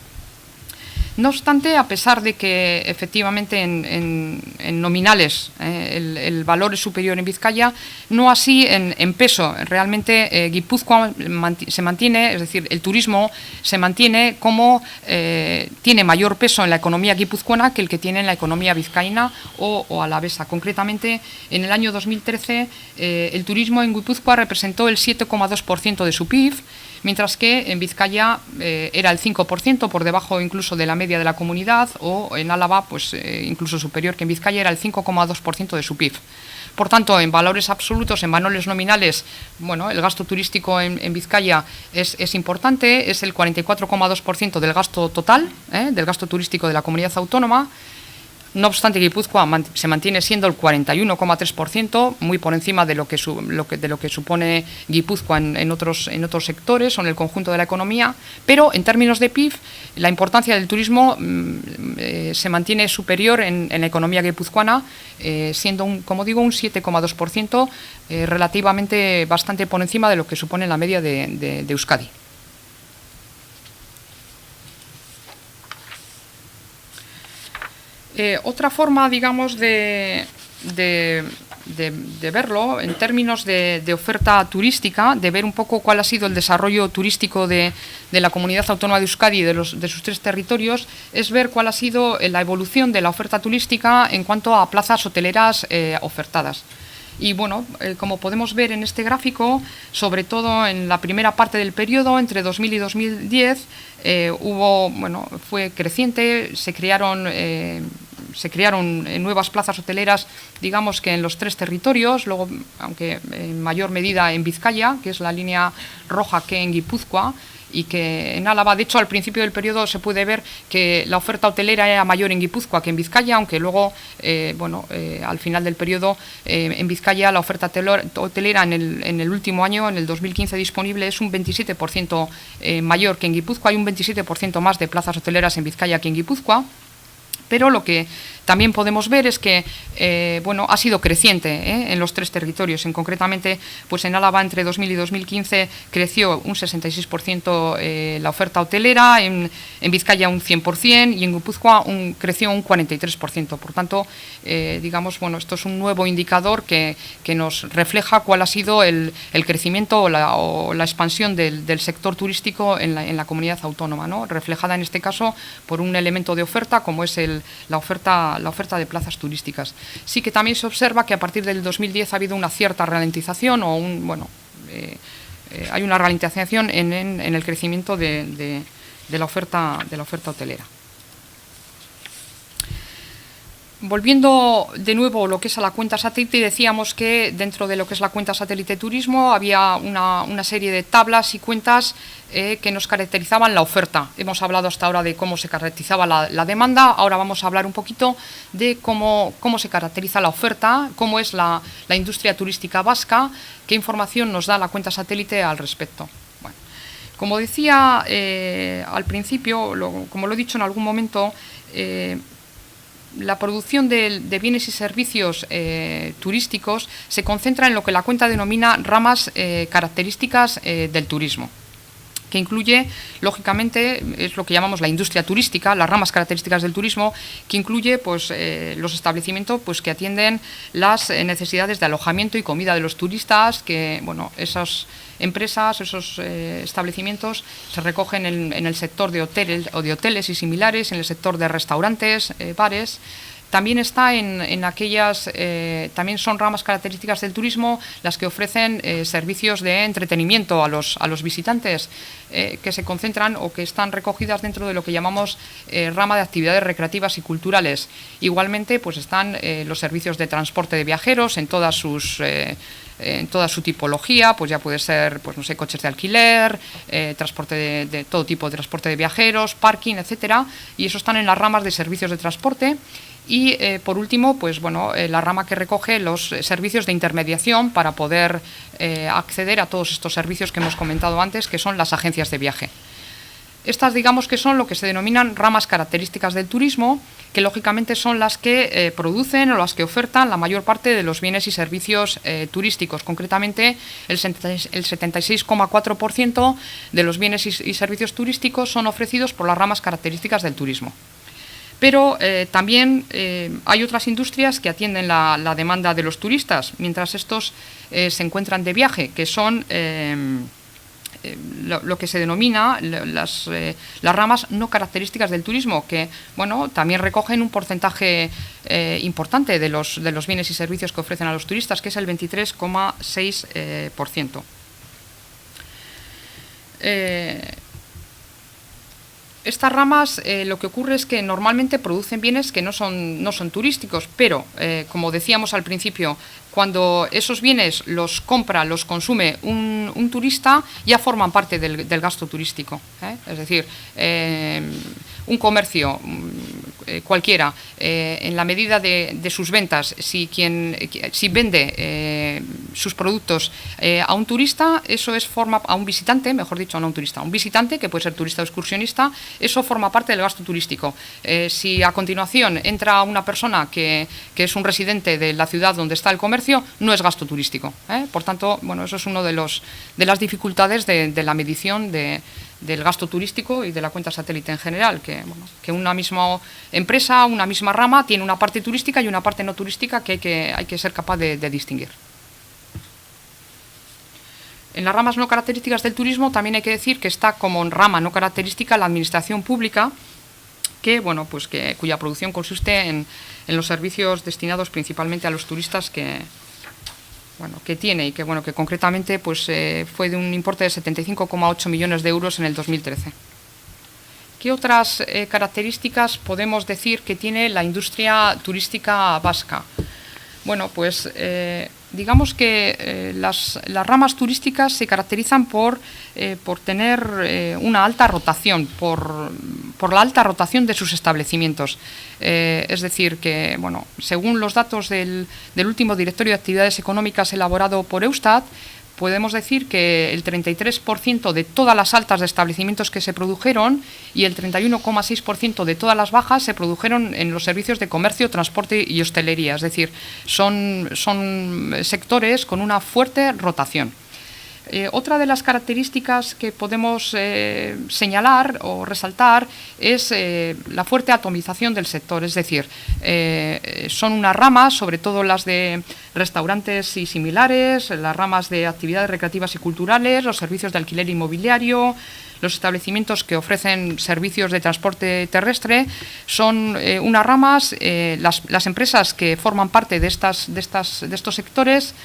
No obstante, a pesar de que efectivamente en nominales el valor es superior en Vizcaya, no así en peso. Realmente Guipúzcoa se mantiene, es decir, el turismo se mantiene como tiene mayor peso en la economía guipuzcoana que el que tiene en la economía vizcaína o alavesa. Concretamente, en el año 2013 el turismo en Guipúzcoa representó el 7,2% de su PIB, mientras que en Vizcaya era el 5%, por debajo incluso de la media de la comunidad, o en Álava pues incluso superior, que en Vizcaya era el 5,2% de su PIB. Por tanto, en valores absolutos, en valores nominales, bueno, el gasto turístico en Vizcaya es importante, es el 44,2% del gasto total, del gasto turístico de la comunidad autónoma. No obstante, Guipúzcoa se mantiene siendo el 41,3%, muy por encima de lo que supone Guipúzcoa en otros sectores o en el conjunto de la economía, pero en términos de PIB, la importancia del turismo se mantiene superior en la economía guipuzcoana, siendo, como digo, un 7,2%, relativamente bastante por encima de lo que supone la media de Euskadi. Otra forma, digamos, de verlo en términos de oferta turística, de ver un poco cuál ha sido el desarrollo turístico de la Comunidad Autónoma de Euskadi y de sus tres territorios, es ver cuál ha sido la evolución de la oferta turística en cuanto a plazas hoteleras ofertadas. Y bueno, como podemos ver en este gráfico, sobre todo en la primera parte del periodo, entre 2000 y 2010, fue creciente, se crearon nuevas plazas hoteleras, digamos que en los tres territorios, luego, aunque en mayor medida en Vizcaya, que es la línea roja, que en Guipúzcoa, y que en Álava. De hecho, al principio del periodo se puede ver que la oferta hotelera era mayor en Guipúzcoa que en Vizcaya, aunque luego, al final del periodo, en Vizcaya la oferta hotelera en el último año, en el 2015 disponible, es un 27% mayor que en Guipúzcoa. Hay un 27% más de plazas hoteleras en Vizcaya que en Guipúzcoa. Pero lo que también podemos ver es que ha sido creciente en los tres territorios. Concretamente, pues en Álava entre 2000 y 2015 creció un 66% la oferta hotelera, en Vizcaya un 100% y en Guipúzcoa creció un 43%. Por tanto, esto es un nuevo indicador que nos refleja cuál ha sido el crecimiento o la expansión del sector turístico en la comunidad autónoma, ¿no? Reflejada en este caso por un elemento de oferta como es la oferta de plazas turísticas. Sí que también se observa que a partir del 2010 ha habido una cierta ralentización hay una ralentización en el crecimiento de la oferta hotelera. Volviendo de nuevo lo que es a la cuenta satélite, decíamos que dentro de lo que es la cuenta satélite turismo había una serie de tablas y cuentas que nos caracterizaban la oferta. Hemos hablado hasta ahora de cómo se caracterizaba la demanda, ahora vamos a hablar un poquito de cómo se caracteriza la oferta, cómo es la industria turística vasca, qué información nos da la cuenta satélite al respecto. Bueno, como decía al principio, como lo he dicho en algún momento, la producción de bienes y servicios turísticos se concentra en lo que la cuenta denomina ramas características del turismo, que incluye, lógicamente, es lo que llamamos la industria turística, las ramas características del turismo, que incluye los establecimientos que atienden las necesidades de alojamiento y comida de los turistas, que esas empresas, esos establecimientos se recogen en el sector de hoteles y similares, en el sector de restaurantes, bares. También está en aquellas, también son ramas características del turismo las que ofrecen servicios de entretenimiento a los visitantes, que se concentran o que están recogidas dentro de lo que llamamos rama de actividades recreativas y culturales. Igualmente, pues están los servicios de transporte de viajeros en toda su tipología, pues ya puede ser, coches de alquiler, transporte de todo tipo de transporte de viajeros, parking, etcétera, y eso están en las ramas de servicios de transporte. Y por último, la rama que recoge los servicios de intermediación para poder acceder a todos estos servicios que hemos comentado antes, que son las agencias de viaje. Estas, digamos, que son lo que se denominan ramas características del turismo, que lógicamente son las que producen o las que ofertan la mayor parte de los bienes y servicios turísticos. Concretamente, el 76,4% de los bienes y servicios turísticos son ofrecidos por las ramas características del turismo. Pero también hay otras industrias que atienden la demanda de los turistas, mientras estos se encuentran de viaje, que son lo que se denomina las ramas no características del turismo, que bueno, también recogen un porcentaje importante de los bienes y servicios que ofrecen a los turistas, que es el 23,6%. Estas ramas lo que ocurre es que normalmente producen bienes que no son turísticos, pero como decíamos al principio, cuando esos bienes los compra, los consume un turista, ya forman parte del gasto turístico. Es decir, un comercio cualquiera, en la medida de sus ventas, si vende sus productos a un turista, eso a un visitante, mejor dicho, no a un turista, a un visitante, que puede ser turista o excursionista, eso forma parte del gasto turístico. Si a continuación entra una persona que es un residente de la ciudad donde está el comercio, no es gasto turístico. Por tanto, bueno, eso es una de las dificultades de la medición del gasto turístico y de la cuenta satélite en general, que una misma empresa, una misma rama, tiene una parte turística y una parte no turística que hay que ser capaz de distinguir. En las ramas no características del turismo también hay que decir que está como rama no característica la administración pública, cuya producción consiste en los servicios destinados principalmente a los turistas que tiene y que concretamente fue de un importe de 75,8 millones de euros en el 2013. ¿Qué otras características podemos decir que tiene la industria turística vasca? Bueno, digamos que las ramas turísticas se caracterizan por tener una alta rotación, por la alta rotación de sus establecimientos. Es decir, que según los datos del último Directorio de Actividades Económicas elaborado por Eustat, podemos decir que el 33% de todas las altas de establecimientos que se produjeron y el 31,6% de todas las bajas se produjeron en los servicios de comercio, transporte y hostelería. Es decir, son sectores con una fuerte rotación. Otra de las características que podemos señalar o resaltar es la fuerte atomización del sector, es decir, son unas ramas, sobre todo las de restaurantes y similares, las ramas de actividades recreativas y culturales, los servicios de alquiler inmobiliario, los establecimientos que ofrecen servicios de transporte terrestre, son unas ramas, las empresas que forman parte de estos sectores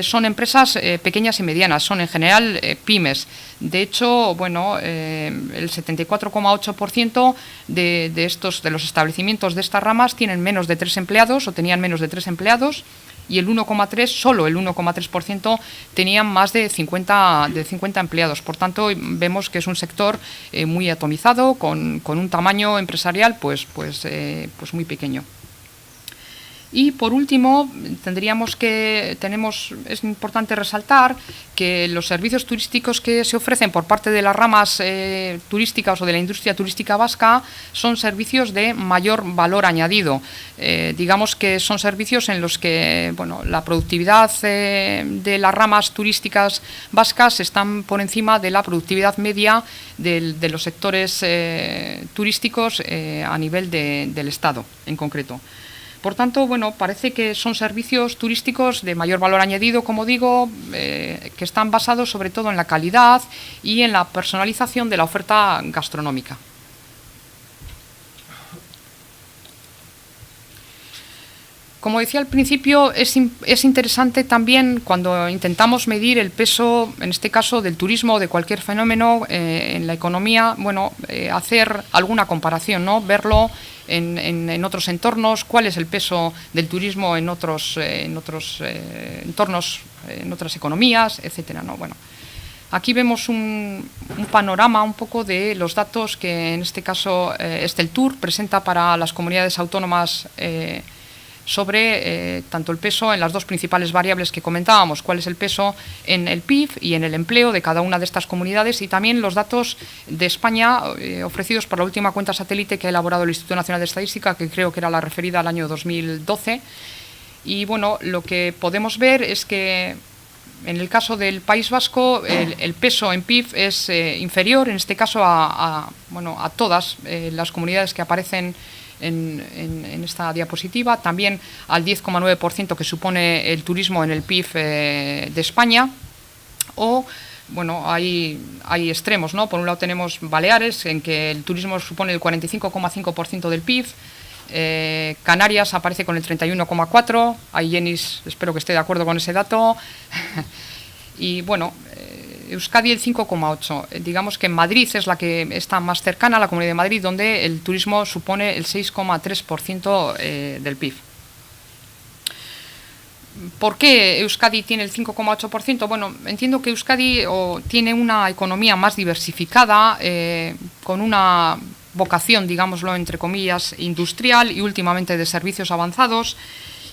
son empresas pequeñas y medianas, son en general pymes. De hecho, el 74,8% de los establecimientos de estas ramas tienen menos de 3 empleados o tenían menos de 3 empleados, y solo el 1,3% tenían más de 50 empleados. Por tanto, vemos que es un sector muy atomizado, con un tamaño empresarial muy pequeño. Y por último, es importante resaltar que los servicios turísticos que se ofrecen por parte de las ramas turísticas o de la industria turística vasca son servicios de mayor valor añadido. Digamos que son servicios en los que la productividad de las ramas turísticas vascas están por encima de la productividad media de los sectores turísticos a nivel del Estado en concreto. Por tanto, parece que son servicios turísticos de mayor valor añadido, como digo, que están basados sobre todo en la calidad y en la personalización de la oferta gastronómica. Como decía al principio, es interesante también cuando intentamos medir el peso, en este caso del turismo o de cualquier fenómeno en la economía, hacer alguna comparación, ¿no? Verlo en otros entornos, cuál es el peso del turismo en otros entornos, en otras economías, etcétera, ¿no? Aquí vemos un panorama un poco de los datos que en este caso Esteltur presenta para las comunidades autónomas sobre tanto el peso en las dos principales variables que comentábamos, cuál es el peso en el PIB y en el empleo de cada una de estas comunidades, y también los datos de España ofrecidos por la última cuenta satélite que ha elaborado el Instituto Nacional de Estadística, que creo que era la referida al año 2012. Y bueno, lo que podemos ver es que en el caso del País Vasco, el peso en PIB es inferior, en este caso, a todas las comunidades que aparecen en esta diapositiva, también al 10,9% que supone el turismo en el PIB de España. O, bueno, hay extremos, ¿no? Por un lado tenemos Baleares, en que el turismo supone el 45,5% del PIB. Canarias aparece con el 31,4%. Ahí Jenis, espero que esté de acuerdo con ese dato. Y bueno, Euskadi el 5,8%. Digamos que Madrid es la que está más cercana a la Comunidad de Madrid, donde el turismo supone el 6,3% del PIB. ¿Por qué Euskadi tiene el 5,8%? Bueno, entiendo que Euskadi tiene una economía más diversificada, con una vocación, digámoslo entre comillas, industrial y últimamente de servicios avanzados,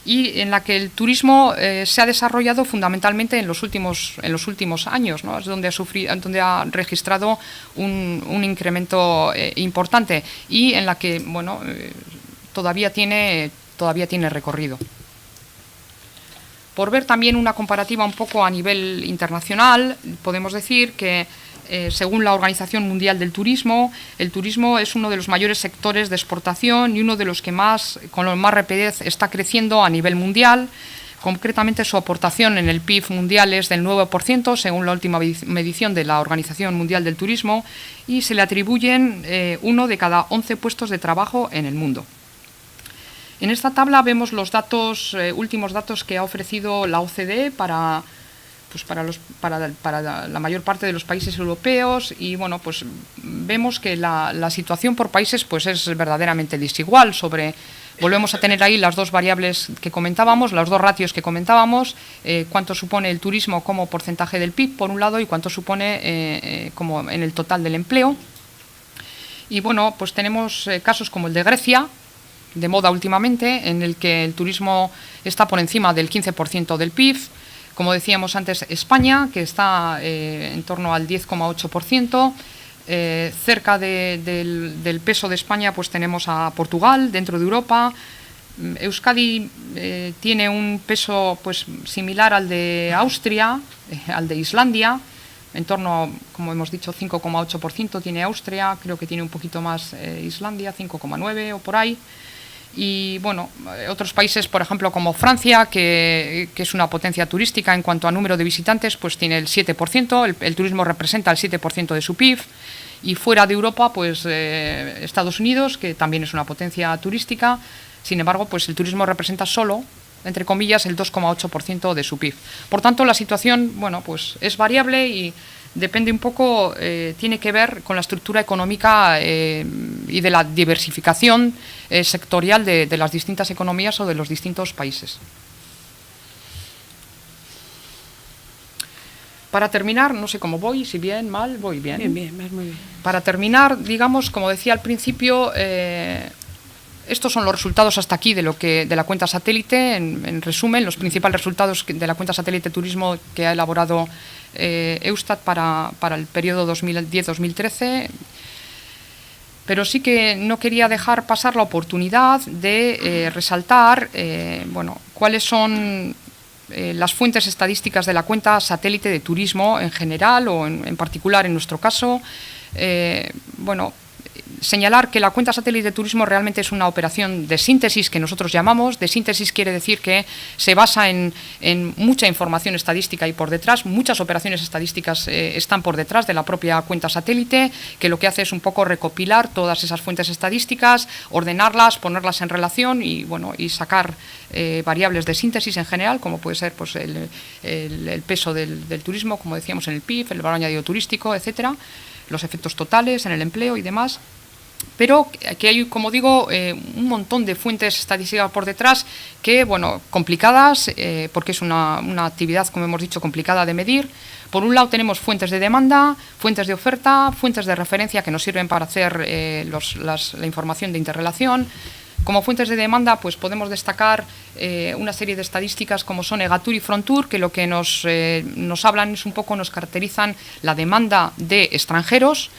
y en la que el turismo se ha desarrollado fundamentalmente en los últimos años, ¿no? Es donde ha registrado un incremento importante, y en la que, bueno, todavía tiene recorrido. Por ver también una comparativa un poco a nivel internacional, podemos decir que según la Organización Mundial del Turismo, el turismo es uno de los mayores sectores de exportación y uno de los que con más rapidez está creciendo a nivel mundial. Concretamente, su aportación en el PIB mundial es del 9%, según la última medición de la Organización Mundial del Turismo, y se le atribuyen 1 de cada 11 puestos de trabajo en el mundo. En esta tabla vemos los últimos datos que ha ofrecido la OCDE para la mayor parte de los países europeos, y bueno, pues vemos que la situación por países pues es verdaderamente desigual. Volvemos a tener ahí las dos variables que comentábamos, los dos ratios que comentábamos, cuánto supone el turismo como porcentaje del PIB por un lado, y cuánto supone como en el total del empleo. Y bueno, pues tenemos casos como el de Grecia, de moda últimamente, en el que el turismo está por encima del 15% del PIB. Como decíamos antes, España, que está en torno al 10,8%. Cerca del peso de España pues tenemos a Portugal, dentro de Europa. Euskadi tiene un peso pues similar al de Austria, al de Islandia, en torno, como hemos dicho, 5,8% tiene Austria, creo que tiene un poquito más Islandia, 5,9% o por ahí. Y bueno, otros países, por ejemplo, como Francia, que es una potencia turística en cuanto a número de visitantes, pues tiene el 7%, el turismo representa el 7% de su PIB. Y fuera de Europa, pues Estados Unidos, que también es una potencia turística, sin embargo, pues el turismo representa solo, entre comillas, el 2,8% de su PIB. Por tanto, la situación, bueno, pues es variable y depende un poco, tiene que ver con la estructura económica y de la diversificación sectorial de las distintas economías o de los distintos países. Para terminar, no sé cómo voy, si bien, mal, voy bien. Bien, vas muy bien. Para terminar, digamos, como decía al principio, estos son los resultados hasta aquí de la cuenta satélite. En resumen, los principales resultados de la cuenta satélite turismo que ha elaborado Eustat para el periodo 2010-2013. Pero sí que no quería dejar pasar la oportunidad de resaltar cuáles son las fuentes estadísticas de la cuenta satélite de turismo en general o en particular en nuestro caso. Señalar que la cuenta satélite de turismo realmente es una operación de síntesis que nosotros llamamos. De síntesis quiere decir que se basa en mucha información estadística y por detrás, muchas operaciones estadísticas están por detrás de la propia cuenta satélite, que lo que hace es un poco recopilar todas esas fuentes estadísticas, ordenarlas, ponerlas en relación y sacar variables de síntesis en general, como puede ser pues, el peso del turismo, como decíamos en el PIB, el valor añadido turístico, etcétera, los efectos totales en el empleo y demás. Pero que hay, como digo, un montón de fuentes estadísticas por detrás que, complicadas, porque es una actividad, como hemos dicho, complicada de medir. Por un lado tenemos fuentes de demanda, fuentes de oferta, fuentes de referencia que nos sirven para hacer la información de interrelación. Como fuentes de demanda, pues podemos destacar una serie de estadísticas como son Egatur y Frontur, que lo que nos hablan es un poco, nos caracterizan la demanda de extranjeros.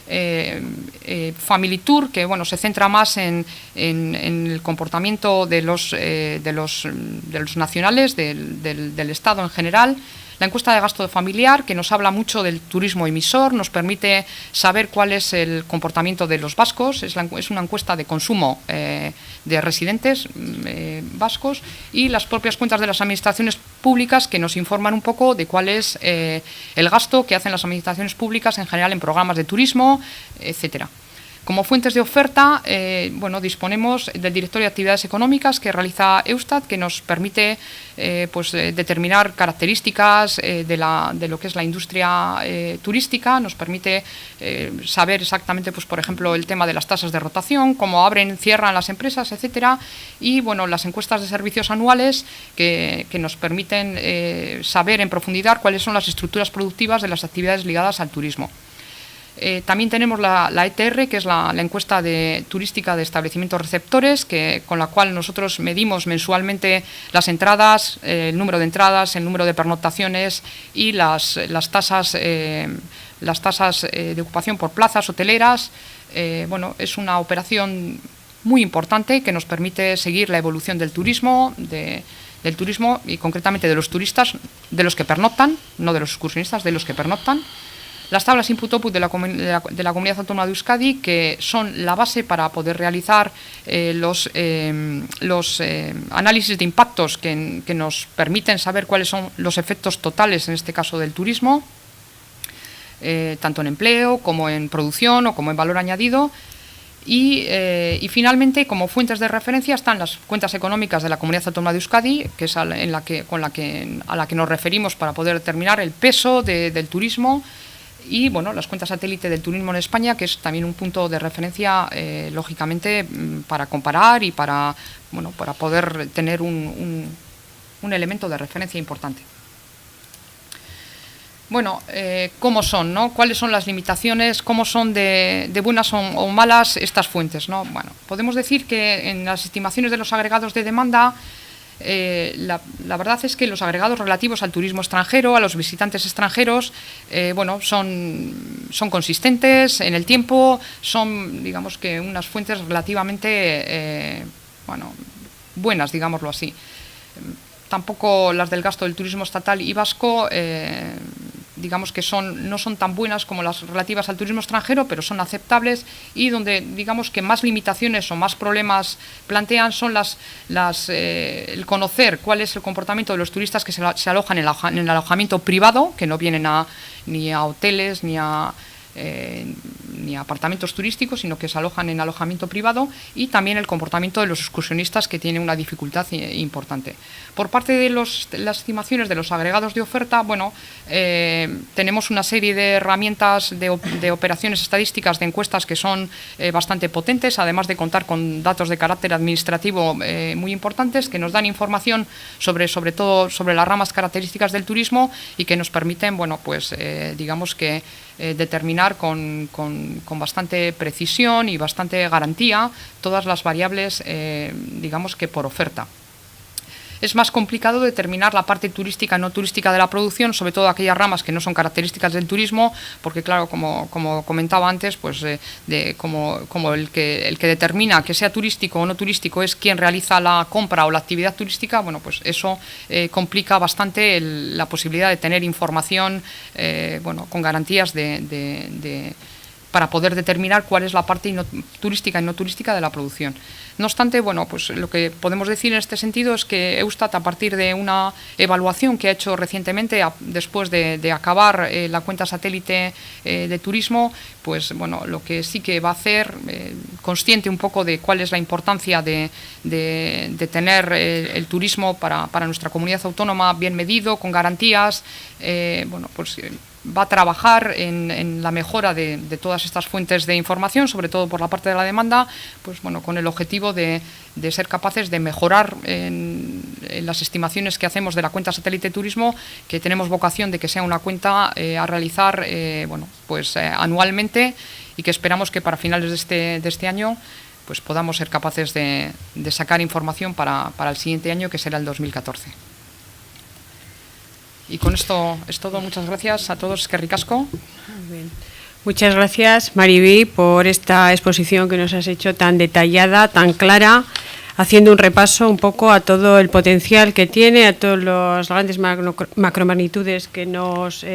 Family Tour, que bueno, se centra más en el comportamiento de los nacionales, del Estado en general. La encuesta de gasto familiar, que nos habla mucho del turismo emisor, nos permite saber cuál es el comportamiento de los vascos. Es una encuesta de consumo de residentes vascos, y las propias cuentas de las administraciones públicas, que nos informan un poco de cuál es el gasto que hacen las administraciones públicas en general en programas de turismo, etcétera. Como fuentes de oferta, bueno, disponemos del Directorio de Actividades Económicas que realiza Eustat, que nos permite determinar características de lo que es la industria turística, nos permite saber exactamente, pues, por ejemplo, el tema de las tasas de rotación, cómo abren, cierran las empresas, etcétera, y bueno, las encuestas de servicios anuales que nos permiten saber en profundidad cuáles son las estructuras productivas de las actividades ligadas al turismo. También tenemos la ETR, que es la encuesta turística de establecimientos receptores, con la cual nosotros medimos mensualmente las entradas, el número de entradas, el número de pernoctaciones y las tasas de ocupación por plazas hoteleras. Bueno, es una operación muy importante que nos permite seguir la evolución del turismo, y concretamente de los turistas, de los que pernoctan, no de los excursionistas, de los que pernoctan. Las tablas Input-Output de la Comunidad Autónoma de Euskadi, que son la base para poder realizar los análisis de impactos que nos permiten saber cuáles son los efectos totales, en este caso del turismo, tanto en empleo como en producción o como en valor añadido. Y finalmente, como fuentes de referencia, están las cuentas económicas de la Comunidad Autónoma de Euskadi, que es a la que nos referimos para poder determinar el peso del turismo. Y bueno, las cuentas satélite del turismo en España, que es también un punto de referencia, lógicamente, para comparar y para poder tener un elemento de referencia importante. Bueno, ¿cómo son, no? ¿Cuáles son las limitaciones? ¿Cómo son de buenas o malas estas fuentes, no? Bueno, podemos decir que en las estimaciones de los agregados de demanda, la verdad es que los agregados relativos al turismo extranjero, a los visitantes extranjeros, bueno, son consistentes en el tiempo, son, digamos, que unas fuentes relativamente buenas, digámoslo así. Tampoco las del gasto del turismo estatal y vasco, digamos que no son tan buenas como las relativas al turismo extranjero, pero son aceptables, y donde, digamos, que más limitaciones o más problemas plantean son el conocer cuál es el comportamiento de los turistas que se alojan en el alojamiento privado, que no vienen ni a hoteles ni a apartamentos turísticos, sino que se alojan en alojamiento privado, y también el comportamiento de los excursionistas, que tiene una dificultad importante. Por parte de las estimaciones de los agregados de oferta, bueno, tenemos una serie de herramientas de operaciones estadísticas, de encuestas, que son bastante potentes, además de contar con datos de carácter administrativo muy importantes, que nos dan información sobre todo sobre las ramas características del turismo, y que nos permiten, bueno, pues digamos que determinar con bastante precisión y bastante garantía todas las variables, digamos que por oferta. Es más complicado determinar la parte turística y no turística de la producción, sobre todo aquellas ramas que no son características del turismo, porque claro, como comentaba antes, pues como el que determina que sea turístico o no turístico es quien realiza la compra o la actividad turística, bueno, pues eso complica bastante la posibilidad de tener información con garantías para poder determinar cuál es la parte turística y no turística de la producción. No obstante, bueno, pues lo que podemos decir en este sentido es que Eustat, a partir de una evaluación que ha hecho recientemente, después de acabar la cuenta satélite de turismo, pues bueno, lo que sí que va a hacer, consciente un poco de cuál es la importancia de tener el turismo para nuestra comunidad autónoma bien medido, con garantías, bueno, pues va a trabajar en la mejora de todas estas fuentes de información, sobre todo por la parte de la demanda, pues bueno, con el objetivo de ser capaces de mejorar en las estimaciones que hacemos de la cuenta satélite turismo, que tenemos vocación de que sea una cuenta a realizar anualmente, y que esperamos que para finales de este año pues podamos ser capaces de sacar información para el siguiente año, que será el 2014. Y con esto es todo. Muchas gracias a todos. Eskerrik asko. Muy bien. Muchas gracias, Mariby, por esta exposición que nos has hecho tan detallada, tan clara, haciendo un repaso un poco a todo el potencial que tiene, a todas las grandes macromagnitudes que nos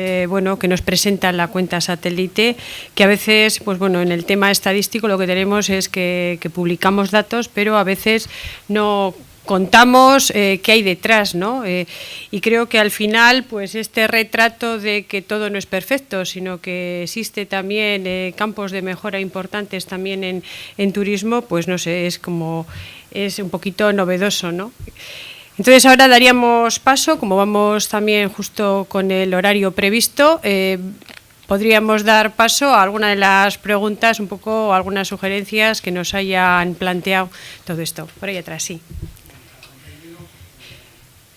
presentan la cuenta satélite, que a veces, pues bueno, en el tema estadístico lo que tenemos es que publicamos datos, pero a veces no contamos qué hay detrás, ¿no? Y creo que al final, pues este retrato de que todo no es perfecto, sino que existe también campos de mejora importantes también en turismo, pues no sé, es un poquito novedoso, ¿no? Entonces ahora daríamos paso, como vamos también justo con el horario previsto, podríamos dar paso a alguna de las preguntas, un poco algunas sugerencias que nos hayan planteado todo esto. Por ahí atrás, sí.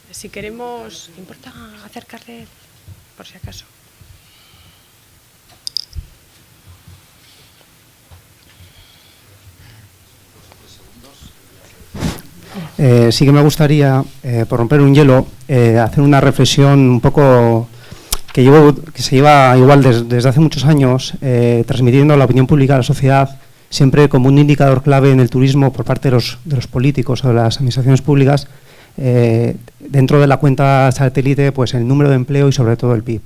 Si queremos, ¿importa acercarle por si acaso? Sí que me gustaría, por romper un hielo, hacer una reflexión un poco que se lleva igual desde hace muchos años, transmitiendo a la opinión pública, a la sociedad, siempre como un indicador clave en el turismo por parte de los políticos o de las administraciones públicas, dentro de la cuenta satélite, pues el número de empleo y sobre todo el PIB.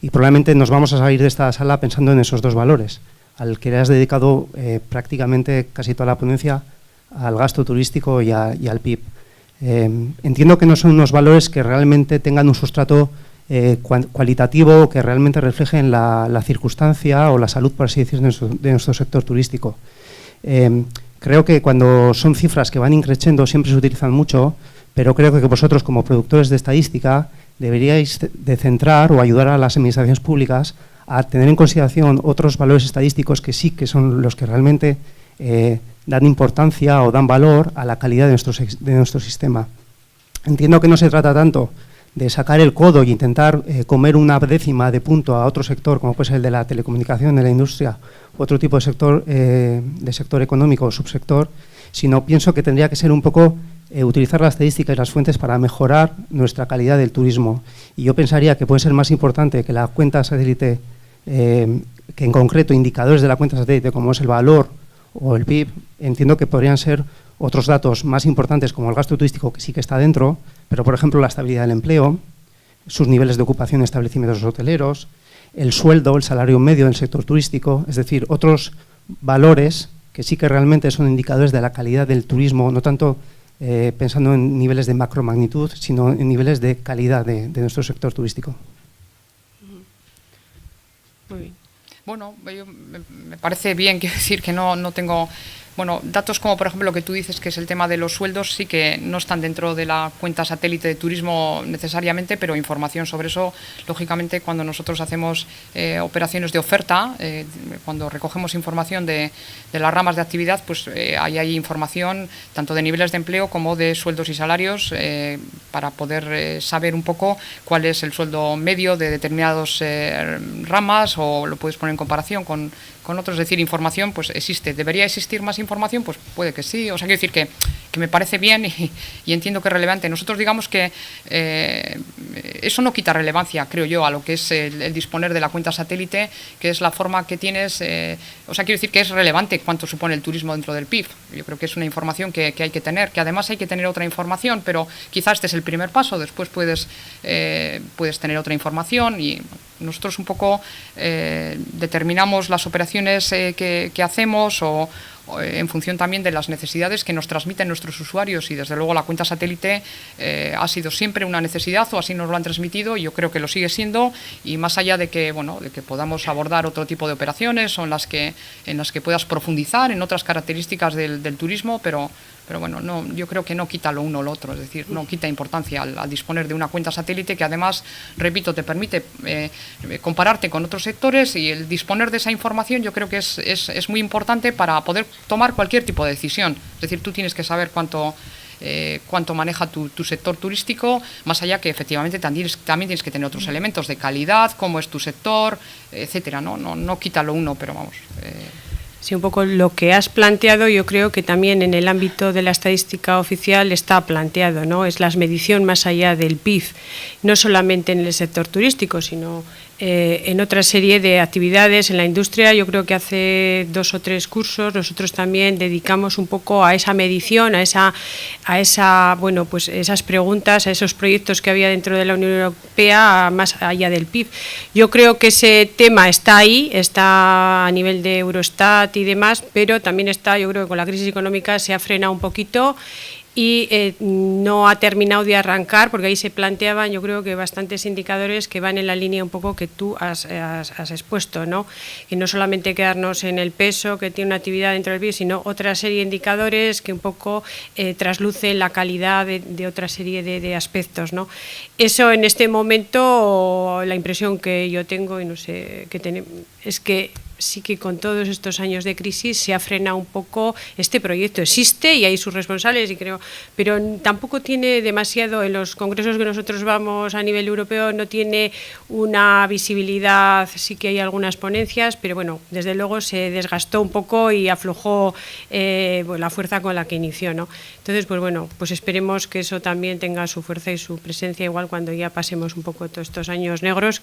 Y probablemente nos vamos a salir de esta sala pensando en esos dos valores, al que le has dedicado prácticamente casi toda la ponencia, al gasto turístico y al PIB. Entiendo que no son unos valores que realmente tengan un sustrato cualitativo, que realmente reflejen la circunstancia o la salud, por así decir, de nuestro sector turístico. Creo que cuando son cifras que van increciendo siempre se utilizan mucho, pero creo que vosotros, como productores de estadística, deberíais de centrar o ayudar a las administraciones públicas a tener en consideración otros valores estadísticos que sí que son los que realmente dan importancia o dan valor a la calidad de nuestro sistema. Entiendo que no se trata tanto de sacar el codo y intentar comer una décima de punto a otro sector, como puede ser el de la telecomunicación, de la industria, u otro tipo de sector económico o subsector, sino pienso que tendría que ser un poco utilizar la estadística y las fuentes para mejorar nuestra calidad del turismo. Y yo pensaría que puede ser más importante que la cuenta satélite, que en concreto indicadores de la cuenta satélite, como es el valor o el PIB, entiendo que podrían ser otros datos más importantes, como el gasto turístico, que sí que está dentro, pero por ejemplo la estabilidad del empleo, sus niveles de ocupación en establecimientos hoteleros, el sueldo, el salario medio del sector turístico, es decir, otros valores que sí que realmente son indicadores de la calidad del turismo, no tanto pensando en niveles de macromagnitud, sino en niveles de calidad de nuestro sector turístico. Muy bien. Bueno, me parece bien, quiero decir que no tengo... Bueno, datos como por ejemplo lo que tú dices, que es el tema de los sueldos, sí que no están dentro de la cuenta satélite de turismo necesariamente, pero información sobre eso, lógicamente, cuando nosotros hacemos operaciones de oferta, cuando recogemos información de las ramas de actividad, pues ahí hay información tanto de niveles de empleo como de sueldos y salarios para poder saber un poco cuál es el sueldo medio de determinadas ramas, o lo puedes poner en comparación con otros, es decir, información pues existe. ¿Debería existir más información? Pues puede que sí. O sea, quiero decir que me parece bien y entiendo que es relevante. Nosotros digamos que eso no quita relevancia, creo yo, a lo que es el disponer de la cuenta satélite, que es la forma que tienes. O sea, quiero decir que es relevante cuánto supone el turismo dentro del PIB. Yo creo que es una información que hay que tener, que además hay que tener otra información, pero quizás este es el primer paso. Después puedes tener otra información y nosotros un poco determinamos las operaciones que hacemos o en función también de las necesidades que nos transmiten nuestros usuarios, y desde luego la cuenta satélite ha sido siempre una necesidad, o así nos lo han transmitido, y yo creo que lo sigue siendo, y más allá de que podamos abordar otro tipo de operaciones o en las que puedas profundizar en otras características del turismo, pero bueno, no, yo creo que no quita lo uno o lo otro, es decir, no quita importancia al disponer de una cuenta satélite que además, repito, te permite compararte con otros sectores, y el disponer de esa información yo creo que es muy importante para poder tomar cualquier tipo de decisión. Es decir, tú tienes que saber cuánto maneja tu sector turístico, más allá que efectivamente también tienes que tener otros elementos de calidad, cómo es tu sector, etcétera, no quita lo uno, pero vamos... Sí, un poco lo que has planteado, yo creo que también en el ámbito de la estadística oficial está planteado, ¿no? Es la medición más allá del PIB, no solamente en el sector turístico, sino en otra serie de actividades en la industria. Yo creo que hace 2 o 3 cursos nosotros también dedicamos un poco a esa medición, a esa bueno, pues esas preguntas, a esos proyectos que había dentro de la Unión Europea más allá del PIB. Yo creo que ese tema está ahí, está a nivel de Eurostat y demás, pero también está, yo creo que con la crisis económica se ha frenado un poquito y no ha terminado de arrancar, porque ahí se planteaban, yo creo que bastantes indicadores que van en la línea un poco que tú has expuesto, ¿no? Que no solamente quedarnos en el peso que tiene una actividad dentro del PIB, sino otra serie de indicadores que un poco traslucen la calidad de otra serie de aspectos, ¿no? Eso en este momento, la impresión que yo tengo, y no sé, es que sí que con todos estos años de crisis se ha frenado un poco este proyecto. Existe y hay sus responsables, y creo, pero tampoco tiene demasiado, en los congresos que nosotros vamos a nivel europeo, no tiene una visibilidad. Sí que hay algunas ponencias, pero bueno, desde luego se desgastó un poco y aflojó la fuerza con la que inició, ¿no? Entonces, pues bueno, pues esperemos que eso también tenga su fuerza y su presencia igual cuando ya pasemos un poco todos estos años negros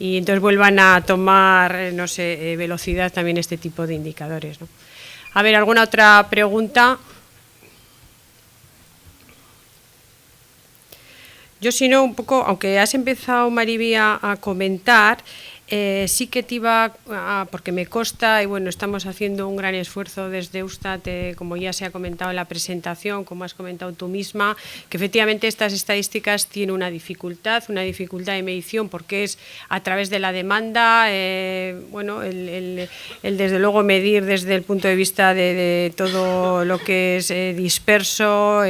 y entonces vuelvan a tomar, no sé, velocidad también este tipo de indicadores, ¿no? A ver, ¿alguna otra pregunta? Yo, si no, un poco, aunque has empezado, Mariby, a comentar, sí que te iba porque me consta, y bueno, estamos haciendo un gran esfuerzo desde Eustat, como ya se ha comentado en la presentación, como has comentado tú misma, que efectivamente estas estadísticas tienen una dificultad de medición, porque es a través de la demanda, bueno, el desde luego medir desde el punto de vista de todo lo que es disperso,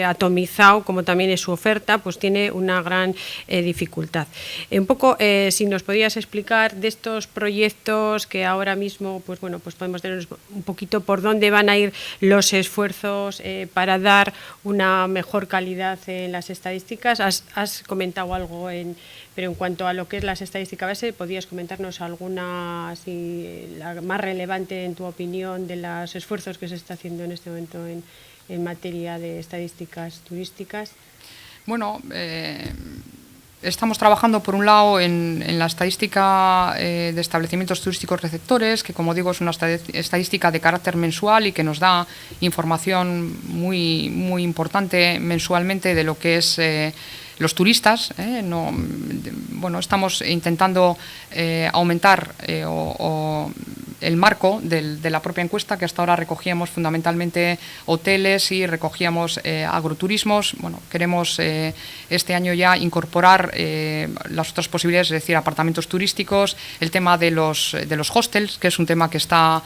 atomizado, como también es su oferta, pues tiene una gran dificultad. Un poco, si nos podías explicar de estos proyectos que ahora mismo, pues bueno, pues podemos tener un poquito por dónde van a ir los esfuerzos para dar una mejor calidad en las estadísticas. Has comentado algo, pero en cuanto a lo que es las estadísticas base, ¿podrías comentarnos alguna, así, la más relevante en tu opinión, de los esfuerzos que se está haciendo en este momento en materia de estadísticas turísticas? Bueno, estamos trabajando, por un lado, en la estadística de establecimientos turísticos receptores, que, como digo, es una estadística de carácter mensual y que nos da información muy, muy importante mensualmente de lo que es los turistas. Bueno, estamos intentando aumentar el marco de la propia encuesta, que hasta ahora recogíamos fundamentalmente hoteles y recogíamos agroturismos. Bueno, queremos este año ya incorporar las otras posibilidades, es decir, apartamentos turísticos, el tema de los hostels, que es un tema que está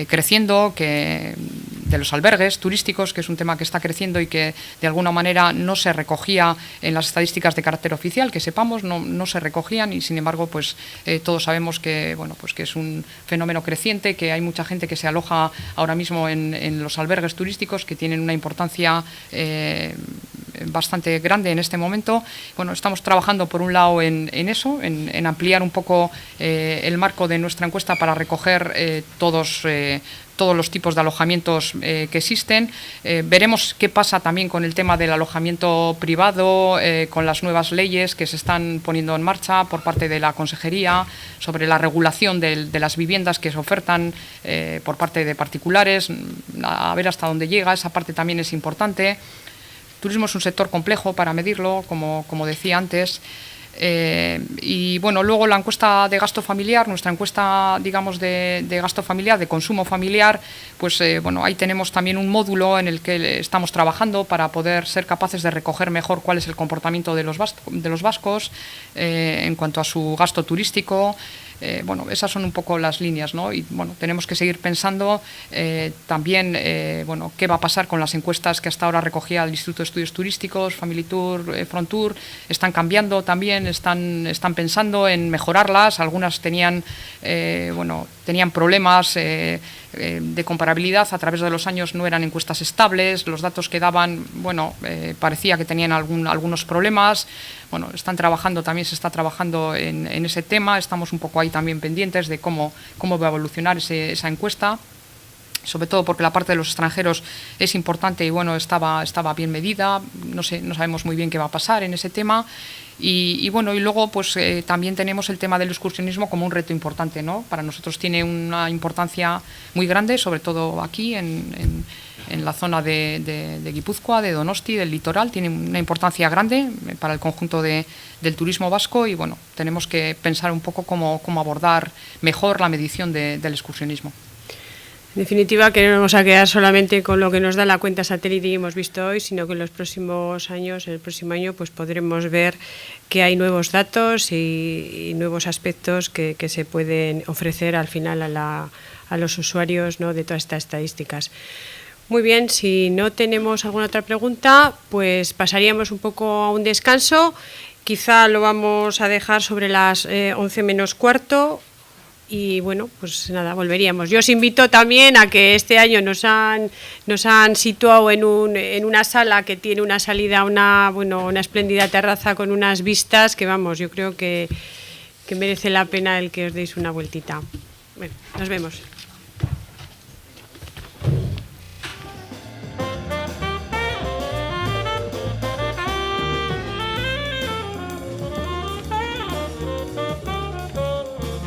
creciendo, de los albergues turísticos, que es un tema que está creciendo y que de alguna manera no se recogía en las estadísticas de carácter oficial, que sepamos, no se recogían, y sin embargo, pues todos sabemos que, bueno, pues que es un fenómeno creciente, que hay mucha gente que se aloja ahora mismo en los albergues turísticos, que tienen una importancia bastante grande en este momento. Bueno, estamos trabajando por un lado en eso, en ampliar un poco el marco de nuestra encuesta para recoger todos los tipos de alojamientos que existen. Veremos qué pasa también con el tema del alojamiento privado, con las nuevas leyes que se están poniendo en marcha por parte de la Consejería sobre la regulación de las viviendas que se ofertan por parte de particulares, a ver hasta dónde llega. Esa parte también es importante. Turismo es un sector complejo para medirlo, como decía antes. Y bueno, luego la encuesta de gasto familiar, nuestra encuesta, digamos, de gasto familiar, de consumo familiar, pues bueno, ahí tenemos también un módulo en el que estamos trabajando para poder ser capaces de recoger mejor cuál es el comportamiento de los vascos en cuanto a su gasto turístico. Bueno, esas son un poco las líneas, ¿no? Y bueno, tenemos que seguir pensando también, bueno, qué va a pasar con las encuestas que hasta ahora recogía el Instituto de Estudios Turísticos, Family Tour, Frontour. Están cambiando también, están pensando en mejorarlas. Algunas tenían problemas de comparabilidad. A través de los años no eran encuestas estables, los datos que daban, bueno, parecía que tenían algunos problemas. Bueno, se está trabajando en ese tema, estamos un poco ahí ahí también pendientes de cómo va a evolucionar esa encuesta, sobre todo porque la parte de los extranjeros es importante y bueno, estaba bien medida, no sabemos muy bien qué va a pasar en ese tema. Y bueno, y luego pues también tenemos el tema del excursionismo como un reto importante, ¿no? Para nosotros tiene una importancia muy grande, sobre todo aquí en la zona de Guipúzcoa, de Donosti, del litoral, tiene una importancia grande para el conjunto del turismo vasco y bueno, tenemos que pensar un poco cómo abordar mejor la medición del excursionismo. En definitiva, que no nos vamos a quedar solamente con lo que nos da la cuenta satélite y hemos visto hoy, sino que en los próximos años, en el próximo año, pues podremos ver que hay nuevos datos y nuevos aspectos que se pueden ofrecer al final a los usuarios, ¿no?, de todas estas estadísticas. Muy bien, si no tenemos alguna otra pregunta, pues pasaríamos un poco a un descanso. Quizá lo vamos a dejar sobre las 11 menos cuarto. Y bueno, pues nada, volveríamos. Yo os invito también a que este año nos han situado en una sala que tiene una salida, una espléndida terraza con unas vistas que vamos, yo creo que merece la pena el que os deis una vueltita. Bueno, nos vemos.